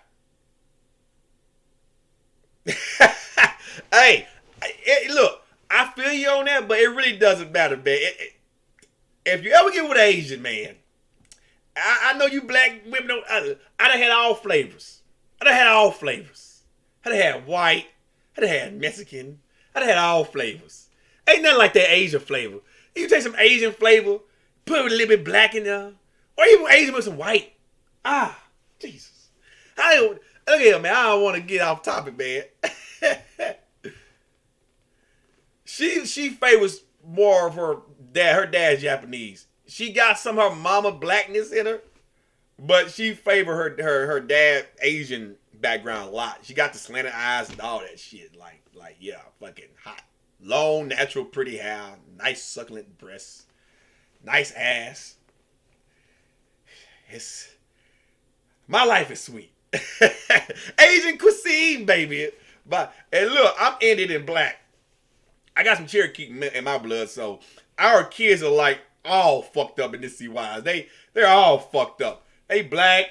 Hey, look, I feel you on that, but it really doesn't matter, man. If you ever get with an Asian man, I know you black women don't. I done had all flavors. I done had white. I done had Mexican. I done had all flavors. Ain't nothing like that Asian flavor. You take some Asian flavor, put a little bit black in there, or even Asian with some white. Jesus. Look here, man. I don't want to get off topic, man. She favors more of her dad. Her dad's Japanese. She got some of her mama blackness in her, but she favor her dad Asian background a lot. She got the slanted eyes and all that shit. Like yeah, fucking hot. Long, natural, pretty hair. Nice succulent breasts. Nice ass. My life is sweet. Asian cuisine, baby. And look, I'm Indian and black. I got some Cherokee in my blood, so our kids are like all fucked up in this CYs. They're all fucked up. They black,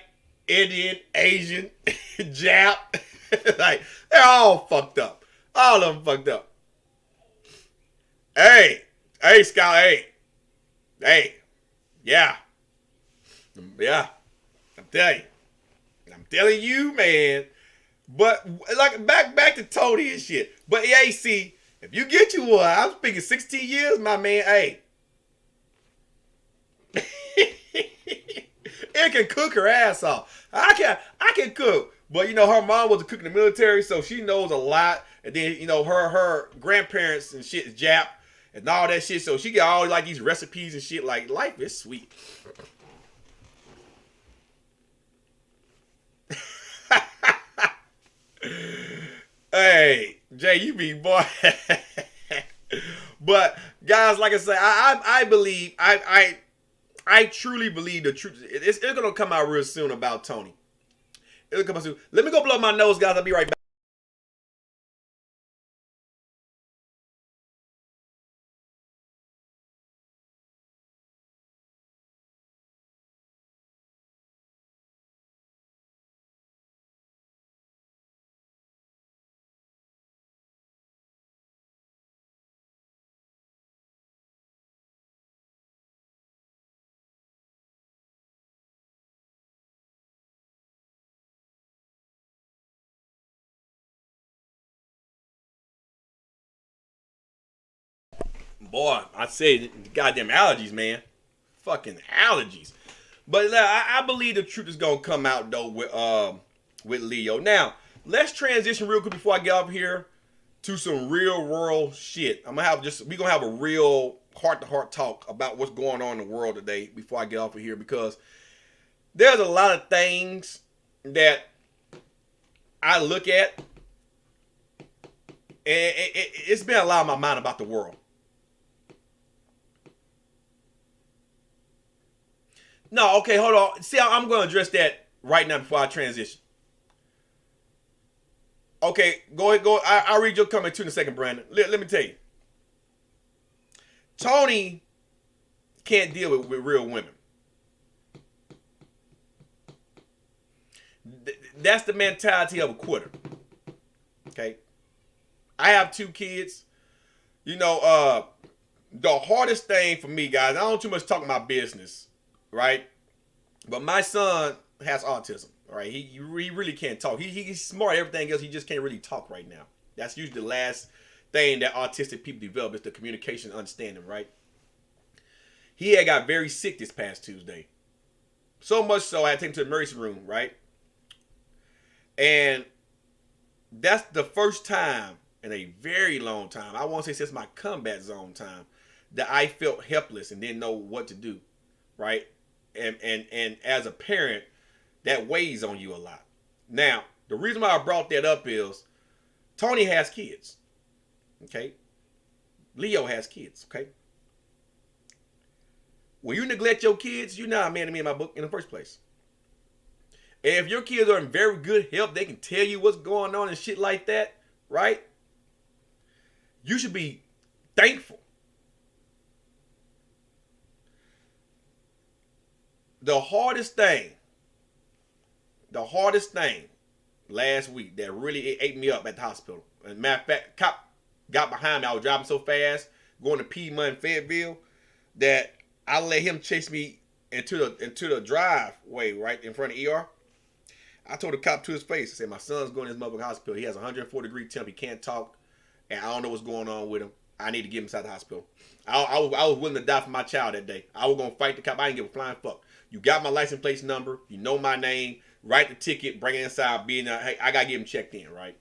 Indian, Asian, Jap. Like, they're all fucked up. All of them fucked up. Hey, Scott, hey. Yeah. I'm telling you, man. But like back to Tony and shit. But yeah, see, If you get you one, I'm speaking 16 years, my man. Hey, it can cook her ass off. I can cook, but you know her mom was a cook in the military, so she knows a lot. And then you know her grandparents and shit is Jap and all that shit, so she got all like these recipes and shit. Like life is sweet. Hey, Jay, you be boy. But guys, like I said, I believe I truly believe the truth. It's gonna come out real soon about Tony. It'll come out soon. Let me go blow my nose, guys. I'll be right back. Boy, I say goddamn allergies, man. Fucking allergies. But I believe the truth is gonna come out though with Leo. Now, let's transition real quick before I get up here to some real world shit. We gonna have a real heart to heart talk about what's going on in the world today before I get off of here, because there's a lot of things that I look at, and it's been a lot on my mind about the world. No, okay, hold on. See, I'm going to address that right now before I transition. Okay, go ahead, go. I'll read your comment too in a second, Brandon. Let me tell you. Tony can't deal with real women. That's the mentality of a quitter. Okay? I have 2 kids. You know, the hardest thing for me, guys, I don't too much talk my business, right? But my son has autism, right? He really can't talk. He's smart at everything else. He just can't really talk right now. That's usually the last thing that autistic people develop, is the communication and understanding, right? He had got very sick this past Tuesday. So much so I had to take him to the emergency room, right? And that's the first time in a very long time, I want to say since my combat zone time, that I felt helpless and didn't know what to do, right? And as a parent, that weighs on you a lot. Now, the reason why I brought that up is Tony has kids, okay? Leo has kids, okay? When you neglect your kids, you're not a man to me in my book in the first place. And if your kids are in very good health, they can tell you what's going on and shit like that, right? You should be thankful. The hardest thing last week that really ate me up at the hospital. As a matter of fact, cop got behind me. I was driving so fast, going to Piedmont and Fayetteville, that I let him chase me into the driveway right in front of ER. I told the cop to his face, I said, my son's going to this motherfucking hospital. He has 104-degree temp. He can't talk, and I don't know what's going on with him. I need to get him inside the hospital. I was willing to die for my child that day. I was going to fight the cop. I didn't give a flying fuck. You got my license plate number. You know my name. Write the ticket. Bring it inside. Hey, I got to get him checked in, right?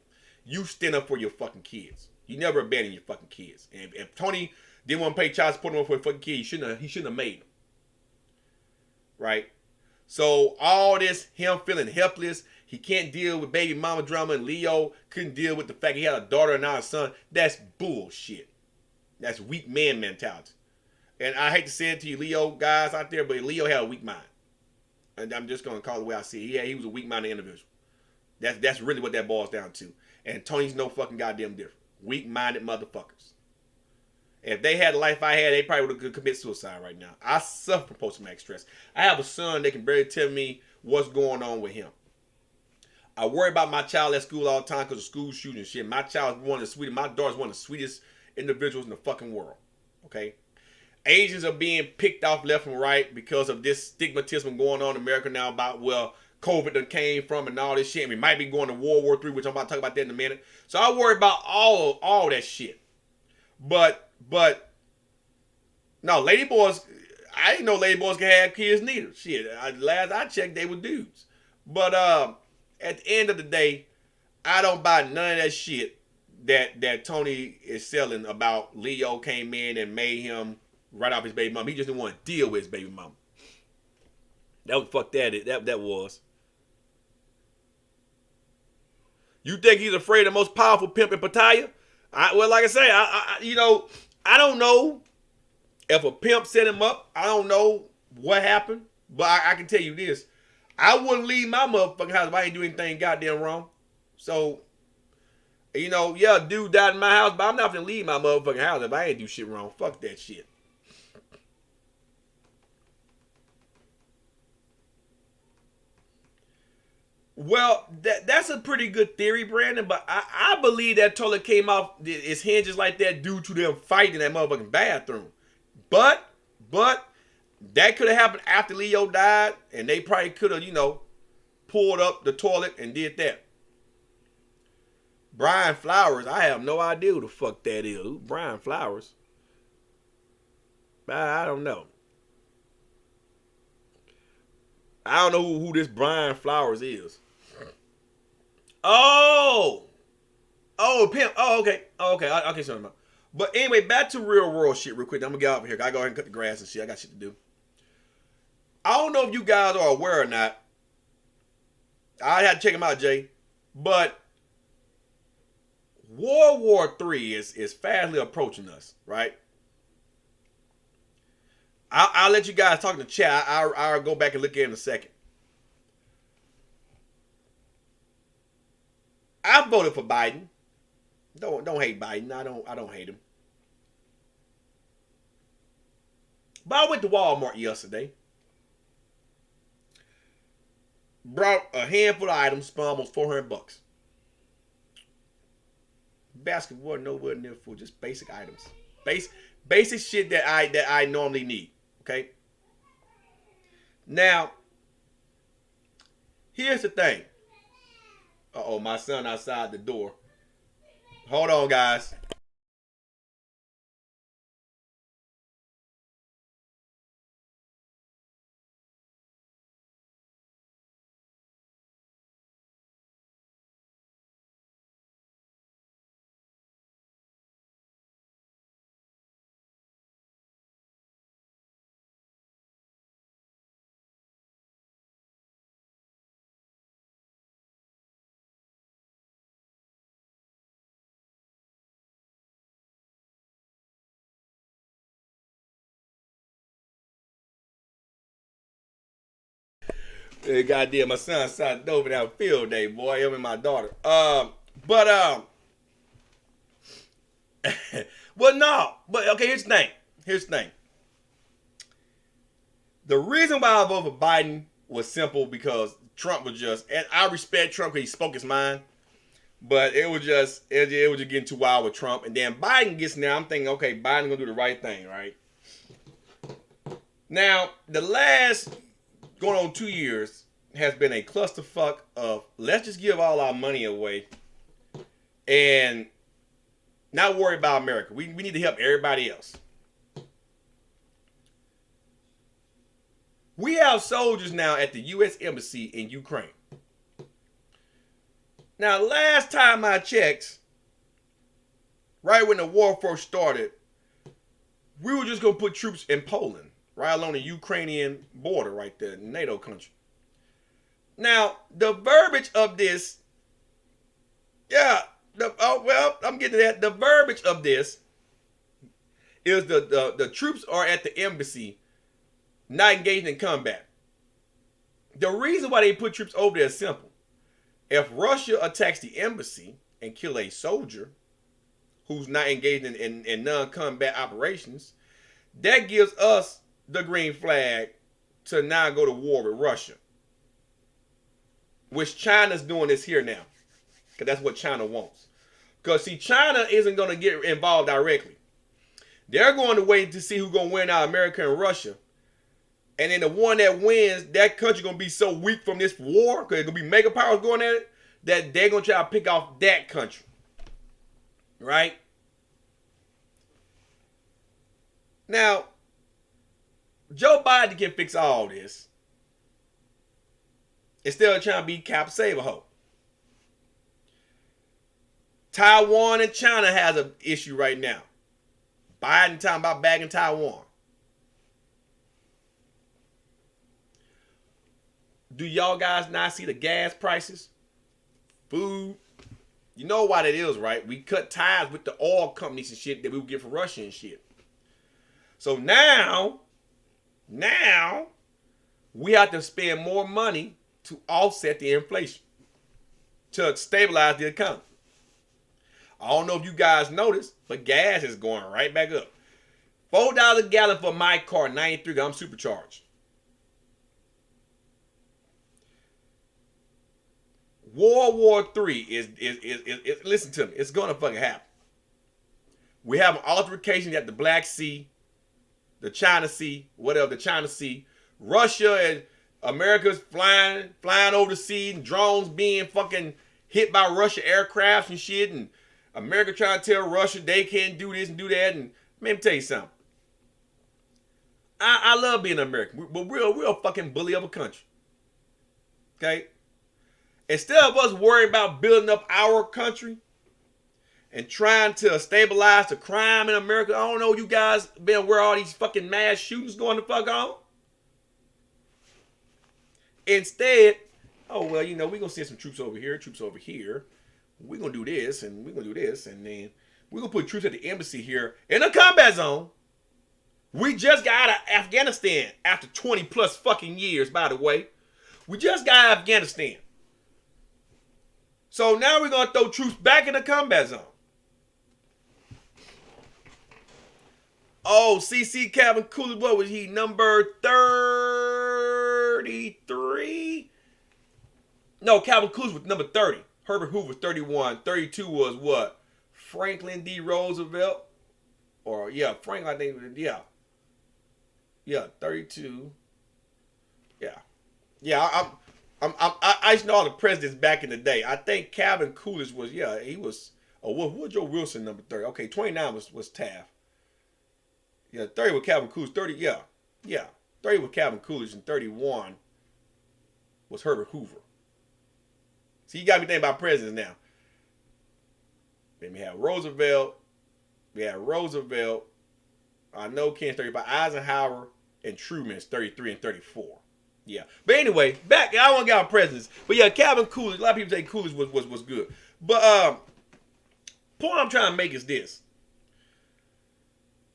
You stand up for your fucking kids. You never abandon your fucking kids. And if Tony didn't want to pay child support for his fucking kid, he shouldn't have made them. Right? So all this, him feeling helpless, he can't deal with baby mama drama, and Leo couldn't deal with the fact he had a daughter and not a son. That's bullshit. That's weak man mentality. And I hate to say it to you Leo guys out there, but Leo had a weak mind. And I'm just going to call it the way I see it. Yeah, he was a weak-minded individual. That's really what that boils down to. And Tony's no fucking goddamn different. Weak-minded motherfuckers. If they had the life I had, they probably would have committed suicide right now. I suffer from post-traumatic stress. I have a son that can barely tell me what's going on with him. I worry about my child at school all the time because of school shooting and shit. My child's one of the sweetest. My daughter's one of the sweetest individuals in the fucking world. Okay? Asians are being picked off left and right because of this stigmatism going on in America now about where COVID done came from and all this shit. And we might be going to World War III, which I'm about to talk about that in a minute. So I worry about all that shit. But no, lady boys. I didn't know lady boys can have kids neither. Shit, last I checked, they were dudes. But at the end of the day, I don't buy none of that shit that Tony is selling about Leo came in and made him right off his baby mom. He just didn't want to deal with his baby mom. That was fuck that was. You think he's afraid of the most powerful pimp in Pattaya? Well, like I say, I don't know if a pimp set him up. I don't know what happened, but I can tell you this: I wouldn't leave my motherfucking house if I ain't do anything goddamn wrong. So, yeah, dude died in my house, but I'm not gonna leave my motherfucking house if I ain't do shit wrong. Fuck that shit. Well, that's a pretty good theory, Brandon, but I believe that toilet came off its hinges like that due to them fighting in that motherfucking bathroom. But that could have happened after Leo died, and they probably could have, pulled up the toilet and did that. Brian Flowers, I have no idea who the fuck that is. Who's Brian Flowers? I don't know. I don't know who this Brian Flowers is. Oh, pimp. Oh, okay. Okay, something about. But anyway, back to real world shit real quick. I'm gonna get out of here. I gotta go ahead and cut the grass and shit. I got shit to do. I don't know if you guys are aware or not. I had to check them out, Jay. But World War III is fastly approaching us, right? I'll let you guys talk in the chat. I'll go back and look at it in a second. I voted for Biden. Don't hate Biden. I don't hate him. But I went to Walmart yesterday. Brought a handful of items, spent almost $400. Basket wasn't nowhere near full, just basic items. Basic shit that I normally need. Okay. Now, here's the thing. Uh-oh, my son outside the door. Hold on, guys. Hey, goddamn, my son outside the door for that field day, boy. Him and my daughter. Well, no. But okay, here's the thing. The reason why I voted for Biden was simple because Trump was just, and I respect Trump because he spoke his mind, but it was just getting too wild with Trump. And then Biden gets now, I'm thinking, okay, Biden's gonna do the right thing, right? Now, the last going on 2 years has been a clusterfuck of let's just give all our money away and not worry about America. We need to help everybody else. We have soldiers now at the U.S. Embassy in Ukraine. Now, last time I checked, right when the war first started, we were just going to put troops in Poland, right along the Ukrainian border right there, NATO country. Now, the verbiage of this, I'm getting to that. The verbiage of this is the troops are at the embassy, not engaged in combat. The reason why they put troops over there is simple. If Russia attacks the embassy and kill a soldier who's not engaged in non-combat operations, that gives us the green flag to now go to war with Russia. Which China's doing this here now. Because that's what China wants. Because, see, China isn't going to get involved directly. They're going to wait to see who's going to win out, America and Russia. And then the one that wins, that country going to be so weak from this war, because there's going to be mega powers going at it, that they're going to try to pick off that country. Right? Now, Joe Biden can fix all this instead of trying to be Cap Save-A-Ho. Taiwan and China has an issue right now. Biden talking about bagging Taiwan. Do y'all guys not see the gas prices? Food? You know why that is, right? We cut ties with the oil companies and shit that we would get from Russia and shit. So now we have to spend more money to offset the inflation, to stabilize the economy. I don't know if you guys noticed, but gas is going right back up. $4 a gallon for my car, 93. I'm supercharged. World War III is listen to me, it's gonna fucking happen. We have an altercation at the Black Sea, the China Sea, whatever, the China Sea. Russia and America's flying over the sea, and drones being fucking hit by Russia aircrafts and shit, and America trying to tell Russia they can't do this and do that. And let me tell you something. I love being American, but we're a fucking bully of a country. Okay? Instead of us worrying about building up our country and trying to stabilize the crime in America, I don't know, you guys been aware all these fucking mass shootings going the fuck on? Instead, oh, well, you know, we're going to send some troops over here. We're going to do this, and we're going to do this, and then we're going to put troops at the embassy here in a combat zone. We just got out of Afghanistan after 20 plus fucking years, by the way. We just got out of Afghanistan. So now we're going to throw troops back in the combat zone. Oh, CC Calvin Coolidge, what was he? Number 33? No, Calvin Coolidge was number 30. Herbert Hoover was 31. 32 was what? Franklin D. Roosevelt? Or, yeah, Franklin, I think, yeah. Yeah, 32. Yeah. Yeah, I used to know all the presidents back in the day. I think Calvin Coolidge was, yeah, he was, Woodrow Wilson, number 30. Okay, 29 was Taft. Yeah, 30 with Calvin Coolidge. 30, yeah. 30 with Calvin Coolidge, and 31 was Herbert Hoover. See, you got me thinking about presidents now. Then we have Roosevelt. I know Ken's 35. Eisenhower and Truman's 33 and 34. Yeah. But anyway, back, I want to get on presidents. But yeah, Calvin Coolidge, a lot of people say Coolidge was good. But point I'm trying to make is this.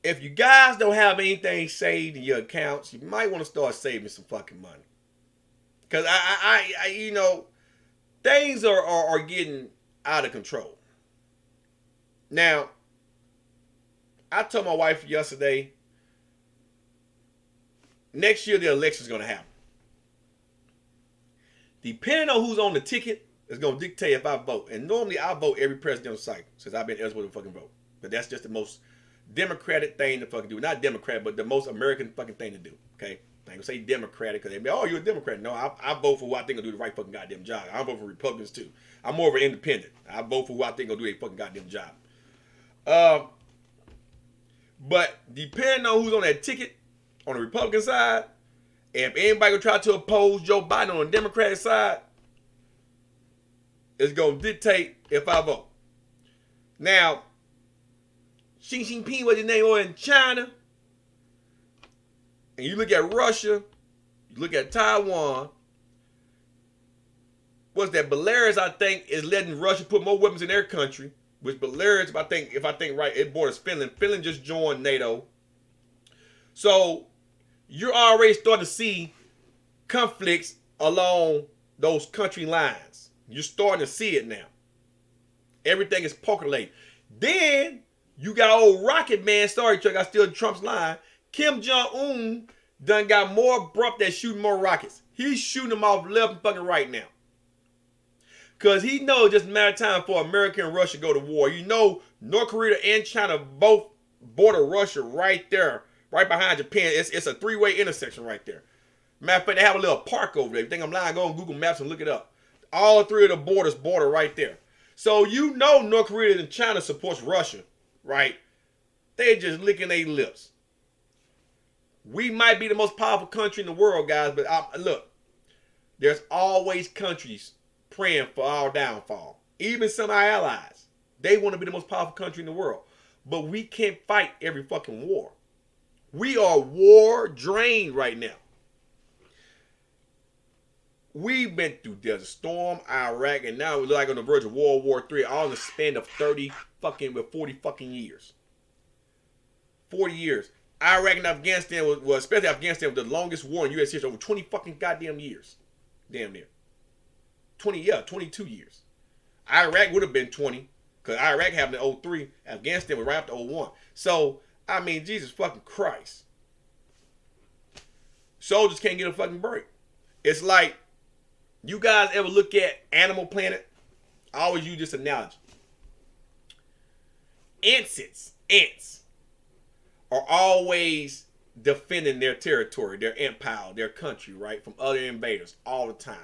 If you guys don't have anything saved in your accounts, you might want to start saving some fucking money. Because I you know, things are getting out of control. Now, I told my wife yesterday, next year the election's going to happen. Depending on who's on the ticket, it's going to dictate if I vote. And normally I vote every presidential cycle since I've been eligible to fucking vote. But that's just the most democratic thing to fucking do. Not democratic, but the most American fucking thing to do. Okay? I ain't gonna say democratic because they be, oh, you're a Democrat. No, I vote for who I think will do the right fucking goddamn job. I vote for Republicans too. I'm more of an independent. I vote for who I think will do their fucking goddamn job. But depending on who's on that ticket, on the Republican side, and if anybody gonna try to oppose Joe Biden on the Democratic side, it's gonna dictate if I vote. Now, Xi Jinping, what's his name, over in China, and you look at Russia, you look at Taiwan, what's that? Belarus, I think, is letting Russia put more weapons in their country. Which Belarus, if I think right, it borders Finland. Finland just joined NATO. So you're already starting to see conflicts along those country lines. You're starting to see it now. Everything is percolating. Then you got old Rocket Man, sorry, Chuck, I still Trump's line. Kim Jong-un done got more abrupt at shooting more rockets. He's shooting them off left and fucking right now. Because he knows it's just a matter of time for America and Russia to go to war. You know, North Korea and China both border Russia right there, right behind Japan. It's a three-way intersection right there. Matter of fact, they have a little park over there. If you think I'm lying, go on Google Maps and look it up. All three of the borders border right there. So you know North Korea and China supports Russia, right? They're just licking their lips. We might be the most powerful country in the world, guys, but look, there's always countries praying for our downfall. Even some of our allies. They want to be the most powerful country in the world. But we can't fight every fucking war. We are war drained right now. We've been through Desert Storm, Iraq, and now we're like on the verge of World War III, all in the span of 40 fucking years. 40 years. Iraq and Afghanistan was especially Afghanistan, was the longest war in U.S. history, over 20 fucking goddamn years. Damn near. 22 years. Iraq would have been 20, because Iraq happened in 03, Afghanistan was right after 01. So, I mean, Jesus fucking Christ. Soldiers can't get a fucking break. It's like, you guys ever look at Animal Planet? I always use this analogy. Ants are always defending their territory, their empire, their country, right? From other invaders all the time.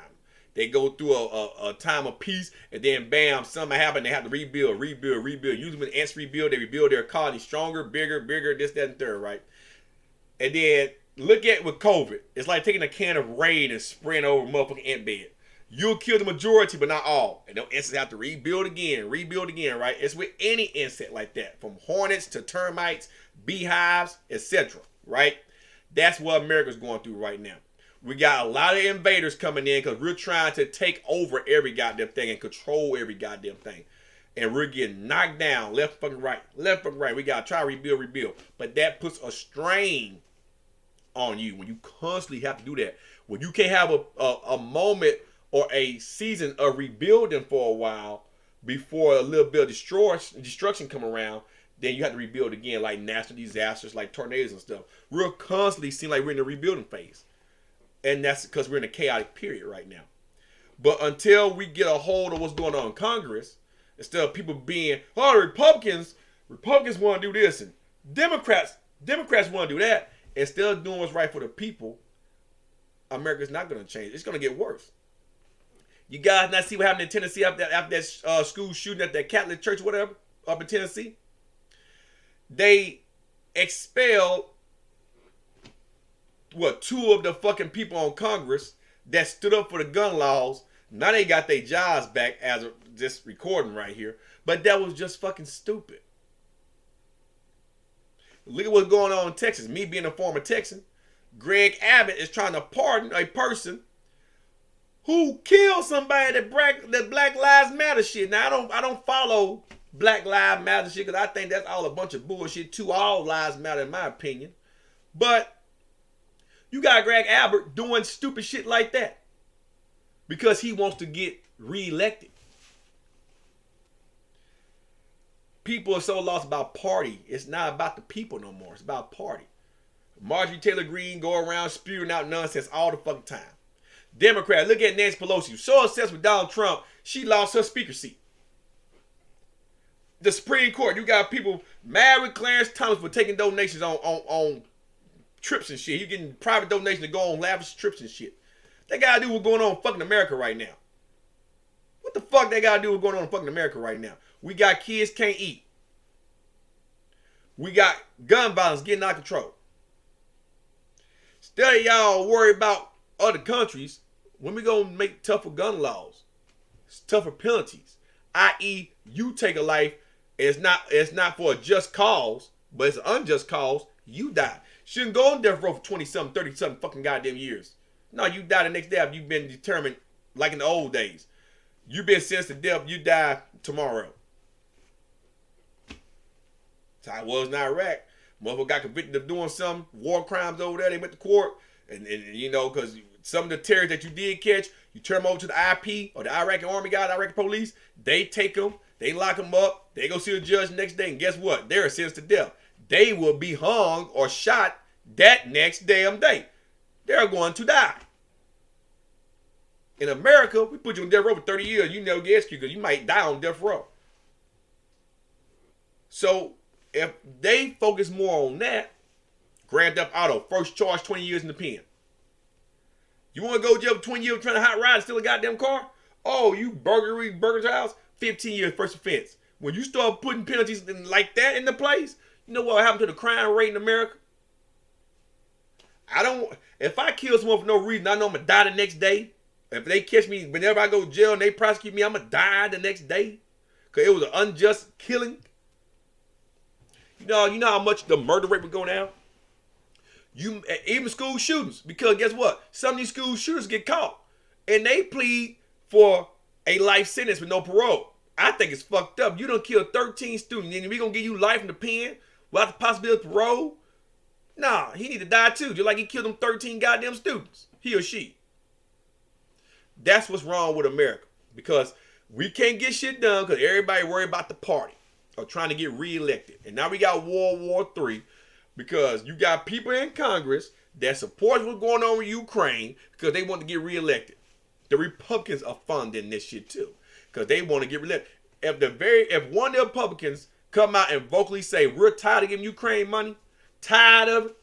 They go through a time of peace, and then bam, something happens. They have to rebuild. Usually when ants rebuild, they rebuild their colony stronger, bigger, this, that, and third, right? And then look at with COVID. It's like taking a can of Raid and spraying over a motherfucking ant bed. You'll kill the majority, but not all. And those insects have to rebuild again, right? It's with any insect like that, from hornets to termites, beehives, etc., right? That's what America's going through right now. We got a lot of invaders coming in because we're trying to take over every goddamn thing and control every goddamn thing. And we're getting knocked down left fucking right. We got to try to rebuild. But that puts a strain on you when you constantly have to do that. When you can't have a moment or a season of rebuilding for a while before a little bit of destruction come around, then you have to rebuild again, like natural disasters, like tornadoes and stuff. We're constantly seem like we're in the rebuilding phase. And that's because we're in a chaotic period right now. But until we get a hold of what's going on in Congress, instead of people being, oh, Republicans want to do this, and Democrats want to do that, instead of doing what's right for the people, America's not going to change. It's going to get worse. You guys not see what happened in Tennessee after that school shooting at that Catholic church or whatever up in Tennessee? They expelled two of the fucking people on Congress that stood up for the gun laws. Now they got their jobs back as of this recording right here. But that was just fucking stupid. Look at what's going on in Texas. Me being a former Texan, Greg Abbott is trying to pardon a person who killed somebody that Black Lives Matter shit. Now I don't follow Black Lives Matter shit because I think that's all a bunch of bullshit too. All lives matter in my opinion. But you got Greg Abbott doing stupid shit like that because he wants to get reelected. People are so lost about party. It's not about the people no more. It's about party. Marjorie Taylor Greene go around spewing out nonsense all the fucking time. Democrat, look at Nancy Pelosi. So obsessed with Donald Trump, she lost her speaker seat. The Supreme Court, you got people mad with Clarence Thomas for taking donations on trips and shit. He getting private donations to go on lavish trips and shit. That got to do what's going on in fucking America right now. What the fuck they got to do with going on in fucking America right now? We got kids can't eat. We got gun violence getting out of control. Instead of y'all worry about other countries, when we gonna make tougher gun laws, tougher penalties, i.e. you take a life, it's not for a just cause, but it's an unjust cause, you die. Shouldn't go on death row for 20-something, 30-something fucking goddamn years. No, you die the next day after you've been determined, like in the old days. You've been sentenced to death, you die tomorrow. That's how it was in Iraq. Motherfucker got convicted of doing some war crimes over there. They went to court. And you know, because some of the terrorists that you did catch, you turn them over to the IP or the Iraqi army guy, the Iraqi police. They take them. They lock them up. They go see the judge the next day. And guess what? They're sentenced to death. They will be hung or shot that next damn day. They're going to die. In America, we put you on death row for 30 years. You never get executed because you might die on death row. So if they focus more on that, Grand Theft Auto, first charge, 20 years in the pen. You want to go jail for 20 years trying to hot ride and steal a goddamn car? Oh, you burglary house, 15 years first offense. When you start putting penalties like that into place, you know what happened to the crime rate in America? I don't. If I kill someone for no reason, I know I'm gonna die the next day. If they catch me, whenever I go to jail and they prosecute me, I'm gonna die the next day. Cause it was an unjust killing. You know how much the murder rate would go down. Even school shootings, because guess what? Some of these school shooters get caught and they plead for a life sentence with no parole. I think it's fucked up. You done killed 13 students and we gonna give you life in the pen without the possibility of parole? Nah, he need to die too, just like he killed them 13 goddamn students. He or she. That's what's wrong with America. Because we can't get shit done because everybody worry about the party or trying to get reelected. And now we got World War III because you got people in Congress that support what's going on with Ukraine because they want to get reelected. The Republicans are funding this shit too because they want to get reelected. If one of the Republicans come out and vocally say we're tired of giving Ukraine money, tired of it,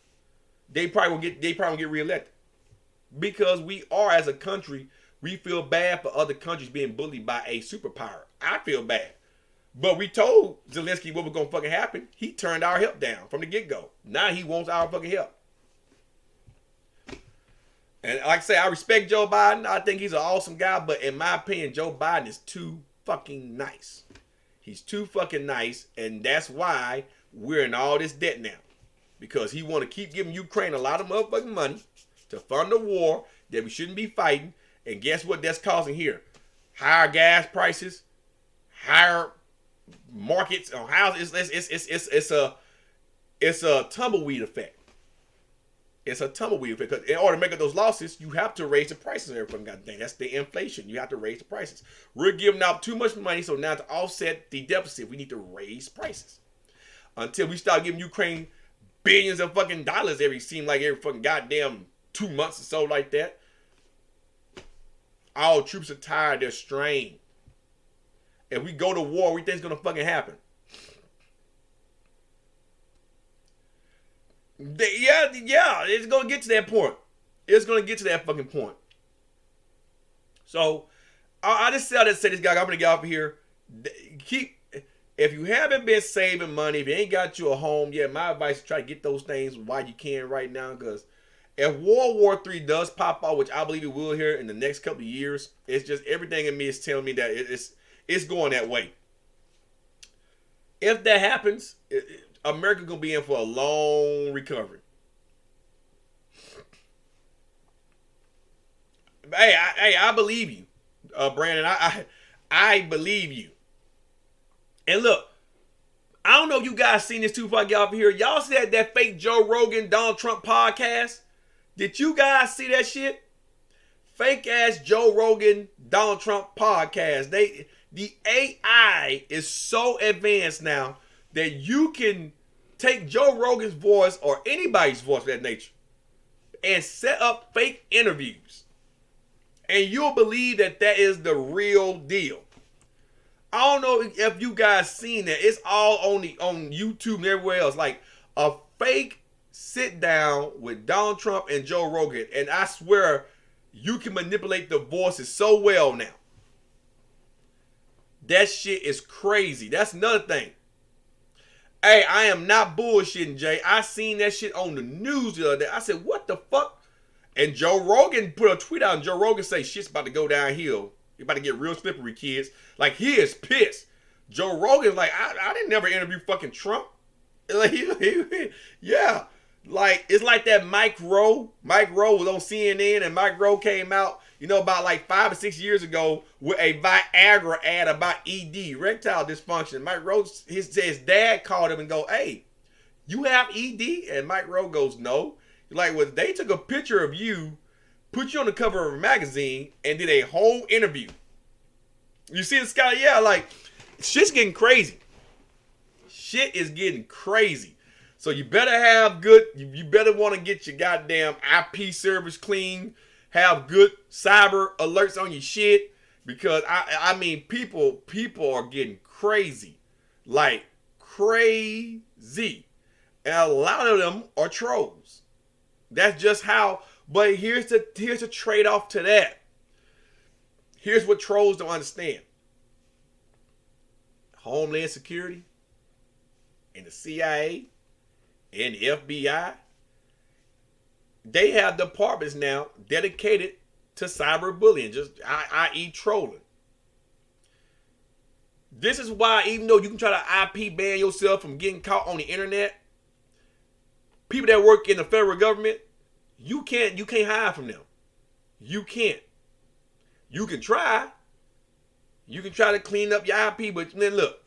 they probably won't get reelected. Because we are, as a country, we feel bad for other countries being bullied by a superpower. I feel bad. But we told Zelensky what was going to fucking happen. He turned our help down from the get-go. Now he wants our fucking help. And like I say, I respect Joe Biden. I think he's an awesome guy. But in my opinion, Joe Biden is too fucking nice. He's too fucking nice. And that's why we're in all this debt now. Because he want to keep giving Ukraine a lot of motherfucking money to fund the war that we shouldn't be fighting. And guess what that's causing here? Higher gas prices, higher markets on houses. It's a tumbleweed effect. It's a tumbleweed effect. Because in order to make up those losses, you have to raise the prices and everything. Goddamn, that's the inflation. You have to raise the prices. We're giving out too much money, so now to offset the deficit, we need to raise prices. Until we start giving Ukraine billions of fucking dollars every fucking goddamn 2 months or so like that. All troops are tired. They're strained. If we go to war, we think it's going to fucking happen. Yeah, it's going to get to that point. It's going to get to that fucking point. So, I just say this, guy. I'm going to get off of here. If you haven't been saving money, if you ain't got you a home yet, my advice is try to get those things while you can right now. Because if World War III does pop out, which I believe it will here in the next couple of years, it's just everything in me is telling me that it's going that way. If that happens, America's going to be in for a long recovery. Hey, I believe you, Brandon. I believe you. And look, I don't know if you guys seen this too before I get off here. Y'all see that fake Joe Rogan, Donald Trump podcast? Did you guys see that shit? Fake ass Joe Rogan, Donald Trump podcast. The AI is so advanced now that you can take Joe Rogan's voice or anybody's voice of that nature and set up fake interviews. And you'll believe that is the real deal. I don't know if you guys seen that. It's all on YouTube and everywhere else. Like a fake sit down with Donald Trump and Joe Rogan. And I swear you can manipulate the voices so well now. That shit is crazy. That's another thing. Hey, I am not bullshitting, Jay. I seen that shit on the news the other day. I said, what the fuck? And Joe Rogan put a tweet out and Joe Rogan say shit's about to go downhill. You're about to get real slippery, kids. Like, he is pissed. Joe Rogan's like, I didn't never interview fucking Trump. Like, yeah. Like, it's like that Mike Rowe. Mike Rowe was on CNN and Mike Rowe came out, about like 5 or 6 years ago with a Viagra ad about ED, erectile dysfunction. Mike Rowe, his dad called him and go, hey, you have ED? And Mike Rowe goes, no. Like, well, they took a picture of you, put you on the cover of a magazine, and did a whole interview. You see this guy? Yeah, like, shit's getting crazy. Shit is getting crazy. So you better have you better want to get your goddamn IP service clean, have good cyber alerts on your shit, because I mean, people are getting crazy. Like, crazy. And a lot of them are trolls. That's just how. But here's the trade-off to that. Here's what trolls don't understand. Homeland Security and the CIA and the FBI, they have departments now dedicated to cyberbullying, just i.e. trolling. This is why, even though you can try to IP ban yourself from getting caught on the internet, people that work in the federal government, you can't hide from them. You can't. You can try. You can try to clean up your IP, but then look,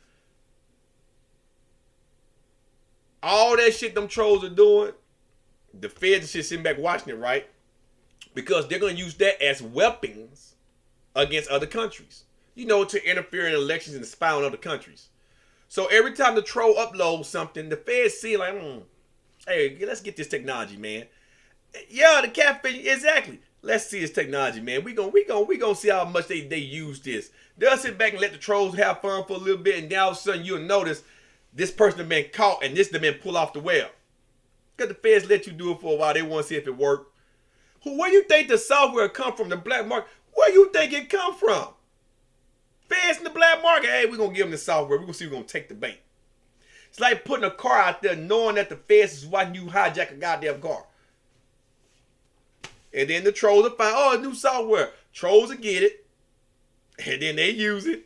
all that shit them trolls are doing, the feds and shit sitting back watching it, right? Because they're going to use that as weapons against other countries. You know, to interfere in elections and spy on other countries. So every time the troll uploads something, the feds see like, hey, let's get this technology, man. Yeah, the catfish, exactly. Let's see this technology, man. We gonna see how much they use this. They'll sit back and let the trolls have fun for a little bit, and then all of a sudden you'll notice this person has been caught and this has been pulled off the web. Because the feds let you do it for a while. They want to see if it worked. Where you think the software come from, the black market? Where you think it come from? Feds in the black market. Hey, we're going to give them the software. We're going to see who's going to take the bait. It's like putting a car out there knowing that the feds is watching you hijack a goddamn car. And then the trolls will find, oh, new software. Trolls will get it. And then they use it.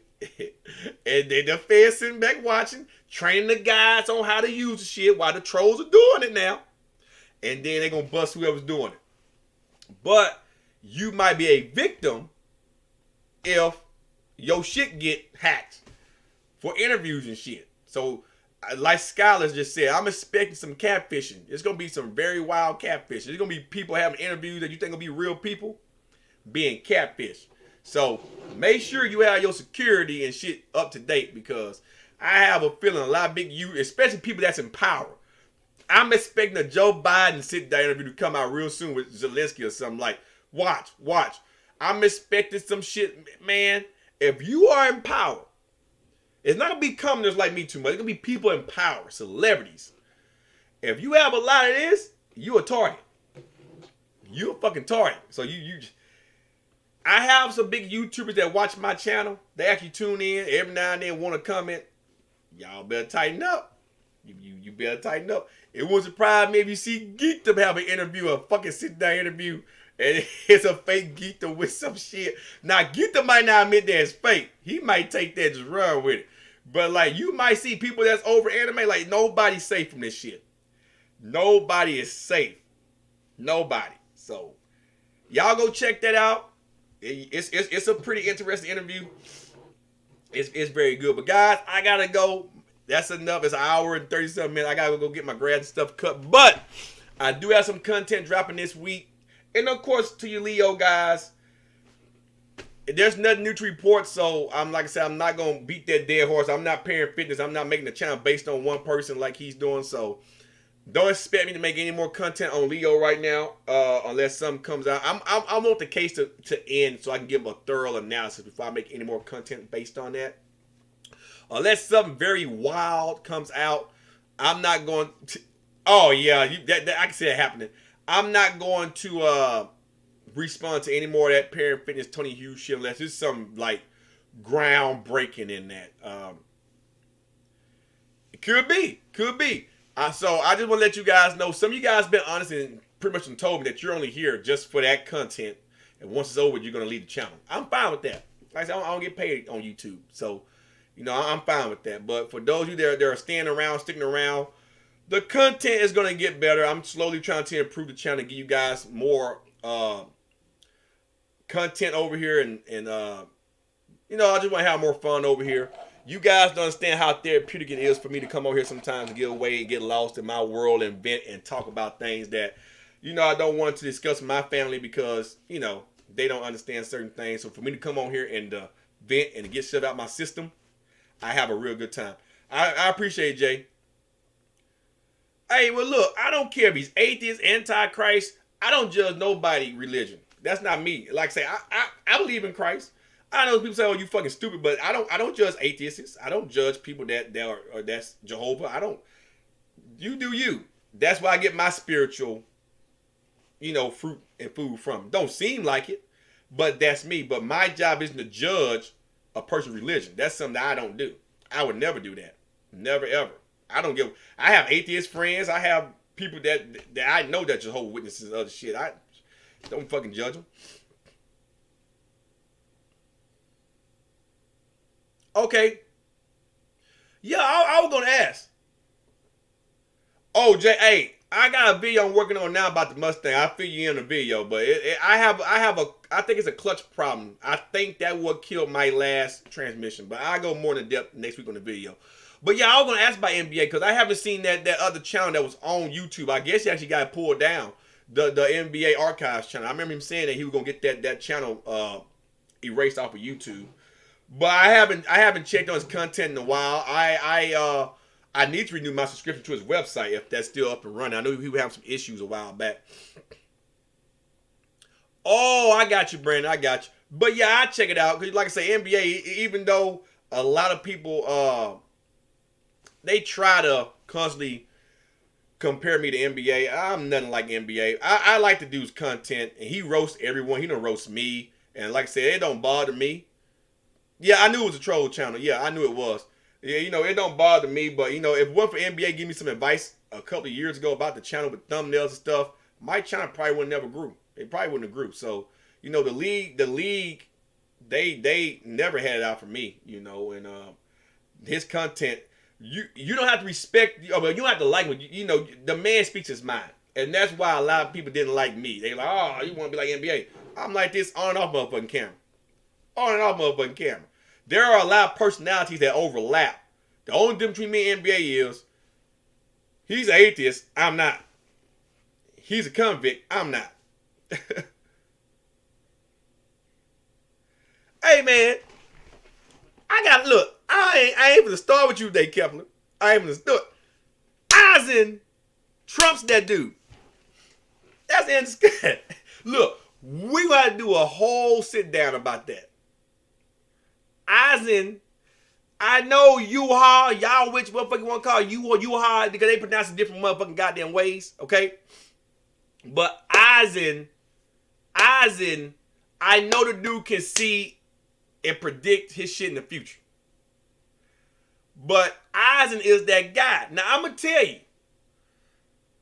And then the feds sitting back watching, training the guys on how to use the shit while the trolls are doing it now. And then they're going to bust whoever's doing it. But you might be a victim if your shit get hacked for interviews and shit. So, like Skylar just said, I'm expecting some catfishing. It's going to be some very wild catfishing. There's going to be people having interviews that you think will be real people being catfished. So, make sure you have your security and shit up to date, because I have a feeling a lot of big you, especially people that's in power. I'm expecting a Joe Biden sit-down interview to come out real soon with Zelensky or something. Like, watch. I'm expecting some shit, man. If you are in power, it's not going to be commoners like me too much. It's going to be people in power, celebrities. If you have a lot of this, you a target. You a fucking target. So I have some big YouTubers that watch my channel. They actually tune in every now and then, want to comment. Y'all better tighten up. You better tighten up. It won't surprise me if you see Geekdom have an interview, a fucking sit-down interview, and it's a fake Geekdom with some shit. Now, Geekdom might not admit that it's fake. He might take that and just run with it. But, like, you might see people that's over anime. Like, nobody's safe from this shit. Nobody is safe. Nobody. So, y'all go check that out. It's a pretty interesting interview. It's very good. But, guys, I got to go. That's enough. It's an hour and 37 minutes. I got to go get my grad stuff cut. But I do have some content dropping this week. And, of course, to you Leo guys, there's nothing new to report. So, like I said, I'm not going to beat that dead horse. I'm not pairing fitness. I'm not making the channel based on one person like he's doing. So, don't expect me to make any more content on Leo right now unless something comes out. I want the case to end so I can give a thorough analysis before I make any more content based on that. Unless something very wild comes out, I'm not going to... Oh, yeah, I can see that happening. I'm not going to respond to any more of that Parent Fitness Tony Hughes shit unless there's some, like, groundbreaking in that. It could be. So I just want to let you guys know, some of you guys been honest and pretty much told me that you're only here just for that content. And once it's over, you're going to leave the channel. I'm fine with that. Like I said, I don't get paid on YouTube. So... I'm fine with that. But for those of you that are staying around, sticking around, the content is going to get better. I'm slowly trying to improve the channel, give you guys more content over here. And I just want to have more fun over here. You guys don't understand how therapeutic it is for me to come over here sometimes and get away and get lost in my world and vent and talk about things that, I don't want to discuss with my family because, they don't understand certain things. So for me to come on here and vent and get shit out my system, I have a real good time. I appreciate it, Jay. Hey, well, look, I don't care if he's atheist, antichrist. I don't judge nobody religion. That's not me. Like I say, I believe in Christ. I know people say, "Oh, you fucking stupid," but I don't judge atheists. I don't judge people that's Jehovah. I don't. You do you. That's where I get my spiritual, fruit and food from. Don't seem like it, but that's me. But my job isn't to judge a person's religion. That's something that I don't do. I would never do that. Never ever. I have atheist friends. I have people that I know that Jehovah's Witnesses and other shit. I don't fucking judge them. Okay. Yeah, I was gonna ask. Oh, Jay, hey, I got a video I'm working on now about the Mustang. I'll fill you in the video, but I think it's a clutch problem. I think that what killed my last transmission, but I'll go more in depth next week on the video. But yeah, I was gonna ask about NBA because I haven't seen that other channel that was on YouTube. I guess he actually got pulled down, the NBA Archives channel. I remember him saying that he was gonna get that channel erased off of YouTube. But I haven't checked on his content in a while. I need to renew my subscription to his website if that's still up and running. I know he would have some issues a while back. Oh, I got you, Brandon. I got you. But yeah, I check it out because, like I say, NBA. Even though a lot of people they try to constantly compare me to NBA, I'm nothing like NBA. I like the dude's content, and he roasts everyone. He don't roast me, and like I said, it don't bother me. Yeah, I knew it was a troll channel. Yeah, I knew it was. Yeah, it don't bother me, but, if it wasn't for NBA giving me some advice a couple of years ago about the channel with thumbnails and stuff, my channel probably would have never grew. It probably wouldn't have grew. So, the league, they never had it out for me, and his content, you don't have to respect, you don't have to like him. The man speaks his mind. And that's why a lot of people didn't like me. They like, oh, you want to be like NBA. I'm like this on and off motherfucking camera. On and off motherfucking camera. There are a lot of personalities that overlap. The only difference between me and NBA is he's an atheist. I'm not. He's a convict. I'm not. Hey, man. Look. I ain't gonna start with you today, Kepler. I ain't gonna start. Eisen trumps that dude. That's insane. Look, we gotta do a whole sit down about that. Eisen, I know U-Haul, y'all which motherfucker want to call U-Haul because they pronounce it different motherfucking goddamn ways, okay? But Eisen, I know the dude can see and predict his shit in the future. But Eisen is that guy. Now, I'm going to tell you,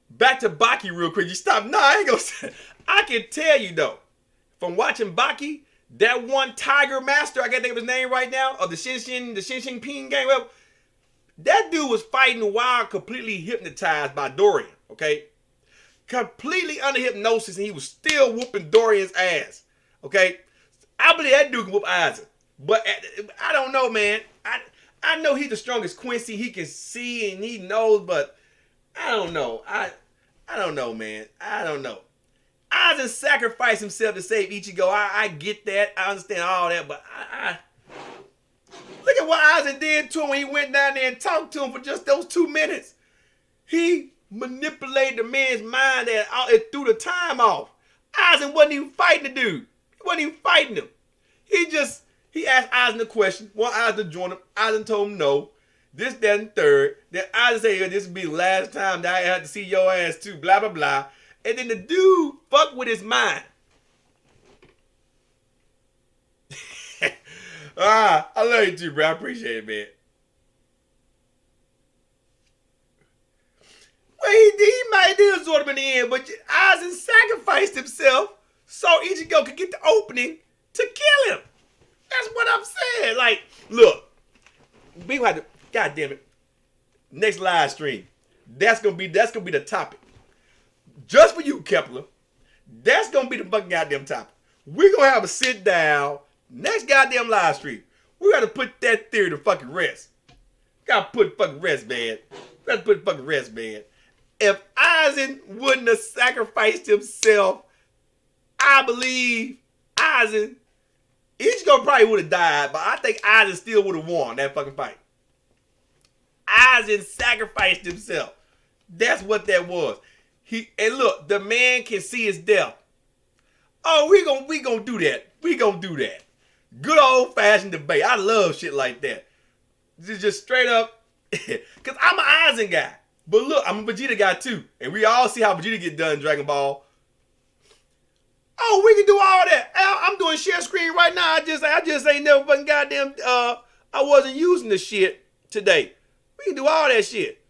back to Baki real quick. You stop. No, I ain't going to say. I can tell you, though, from watching Baki, that one Tiger Master, I can't think of his name right now, of the Shin Ping game, well, that dude was fighting while completely hypnotized by Dorian, okay? Completely under hypnosis, and he was still whooping Dorian's ass, okay? I believe that dude can whoop Eisen. But I don't know, man. I know he's the strongest Quincy. He can see and he knows, but I don't know. I don't know, man. I don't know. Eisen sacrificed himself to save Ichigo. I get that. I understand all that, but I look at what Eisen did to him when he went down there and talked to him for just those 2 minutes. He manipulated the man's mind and threw the time off. Eisen wasn't even fighting the dude. He wasn't even fighting him. He asked Eisen a question. Want Eisen to join him. Eisen told him no. This, that, and third. Then Eisen said, this will be the last time that I had to see your ass too. Blah, blah, blah. And then the dude fucked with his mind. I love you too, bro. I appreciate it, man. Well, he might have absorbed him in the end, but Eisen sacrificed himself so Ichigo could get the opening to kill him. That's what I'm saying. Like, look, we gonna have to, God damn it, next live stream. That's gonna be the topic. Just for you, Kepler. That's gonna be the fucking goddamn topic. We're gonna have a sit down next goddamn live stream. We gotta put that theory to fucking rest. Gotta put fucking rest, man. Gotta put fucking rest, man. If Eisen wouldn't have sacrificed himself, I believe Eisen, Ichigo probably would have died, but I think Eisen still would have won that fucking fight. Eisen sacrificed himself. That's what that was. And look, the man can see his death. Oh, we gonna do that. We gonna do that. Good old fashioned debate. I love shit like that. Just straight up, cause I'm an Eisen guy. But look, I'm a Vegeta guy too, and we all see how Vegeta get done in Dragon Ball. Oh, we can do all that. I'm doing share screen right now. I just ain't never fucking goddamn. I wasn't using the shit today. We can do all that shit.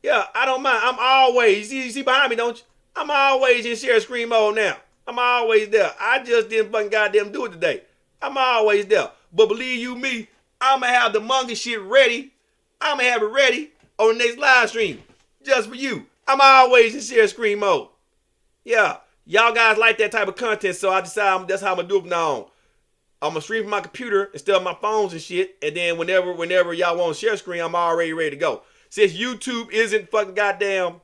Yeah, I don't mind. I'm always, you see behind me, don't you? I'm always in share screen mode now. I'm always there. I just didn't fucking goddamn do it today. I'm always there. But believe you me, I'ma have the manga shit ready. I'ma have it ready on the next live stream. Just for you. I'm always in share screen mode. Yeah. Y'all guys like that type of content, so I decided that's how I'm gonna do it from now on. I'm gonna stream from my computer instead of my phones and shit. And then whenever y'all want to share screen, I'm already ready to go. Since YouTube isn't fucking goddamn,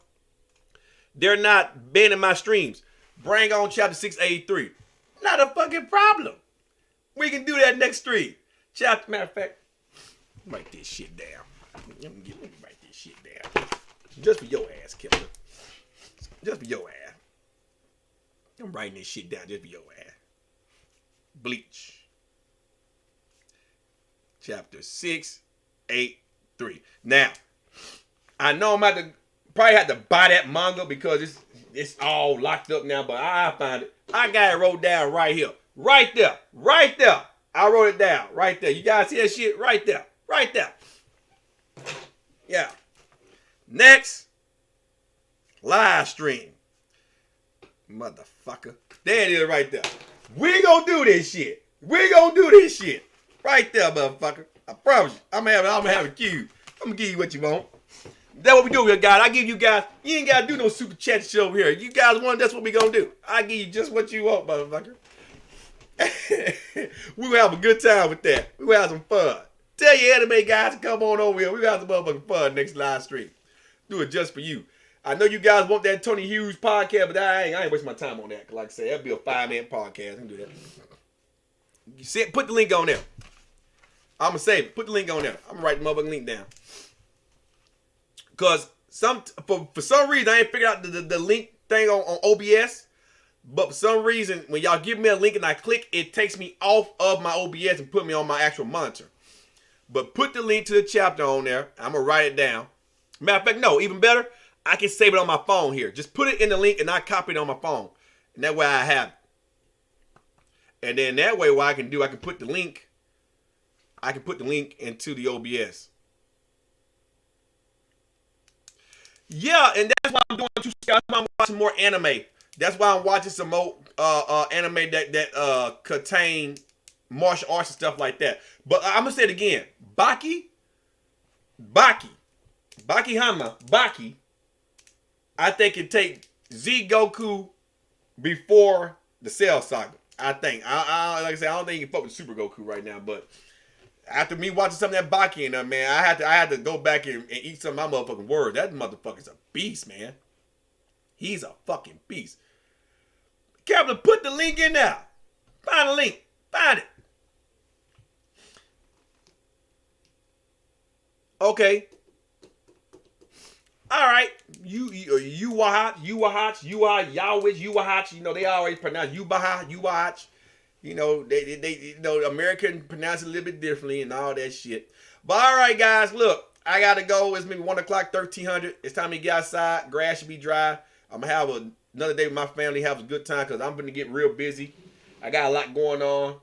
they're not banning my streams. Bring on chapter 683. Not a fucking problem. We can do that next stream. Matter of fact, write this shit down. Let me write this shit down. Just for your ass, Killer. Just for your ass. I'm writing this shit down just for your ass. Bleach. Chapter 683. Now, I know I'm about to probably have to buy that manga because it's all locked up now, but I find it. I got it wrote down right here. Right there. Right there. I wrote it down. Right there. You guys see that shit? Right there. Right there. Yeah. Next. Live stream. Motherfucker. There it is right there. We gonna do this shit. We gonna do this shit. Right there, motherfucker. I promise you. I'm gonna have a cue. I'm gonna give you what you want. That's what we do here, guys. I give you guys, you ain't gotta do no super chat shit over here. You guys want, that's what we gonna do. I give you just what you want, motherfucker. We gonna have a good time with that. We gonna have some fun. Tell your anime guys to come on over here. We gonna have some motherfucking fun next live stream. Do it just for you. I know you guys want that Tony Hughes podcast, but I ain't wasting my time on that. Like I said, that'd be a 5-minute podcast. I can do that. You see it? Put the link on there. I'm gonna save it. Put the link on there. I'm gonna write the motherfucking link down. Cause for some reason I ain't figured out the link thing on OBS. But for some reason, when y'all give me a link and I click, it takes me off of my OBS and put me on my actual monitor. But put the link to the chapter on there. I'm gonna write it down. Matter of fact, no, even better, I can save it on my phone here. Just put it in the link and I copy it on my phone. And that way I have it. And then that way what I can do, I can put the link into the OBS. Yeah, and that's why I'm doing too. That's why I'm watching more anime. That's why I'm watching some more anime that contain martial arts and stuff like that. But I'm gonna say it again. Baki Hama, I think it take Z Goku before the Cell Saga. I think. I like I said, I don't think you can fuck with Super Goku right now, but after me watching some of that Baki in there, man, I had to go back and eat some of my motherfucking words. That motherfucker's a beast, man. He's a fucking beast. Captain, put the link in there. Find the link. Find it. Okay. All right. You know, they always pronounce Yuwahach. You know, they American pronounce it a little bit differently and all that shit. But all right, guys, look, I gotta go. It's maybe 1 o'clock, 1300. It's time to get outside. Grass should be dry. I'm gonna have another day with my family, have a good time because I'm gonna get real busy. I got a lot going on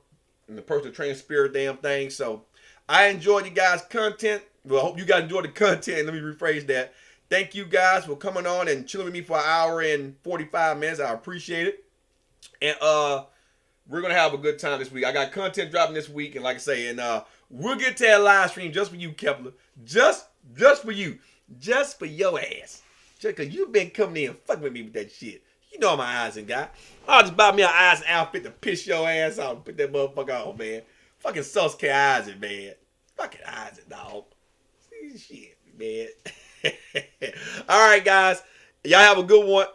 in the personal training spirit damn thing. So I enjoyed you guys' content. Well, I hope you guys enjoyed the content. Let me rephrase that. Thank you guys for coming on and chilling with me for an hour and 45 minutes. I appreciate it. And we're gonna have a good time this week. I got content dropping this week, and like I say, and we'll get to that live stream just for you, Kepler. Just for you. Just for your ass. Just cause you been coming in and fucking with me with that shit. You know I'm an Eisen guy. I'll just buy me an Eisen outfit to piss your ass off and put that motherfucker on, man. Fucking Sasuke Eisen, man. Fucking Eisen, dog. See shit, man. All right, guys. Y'all have a good one.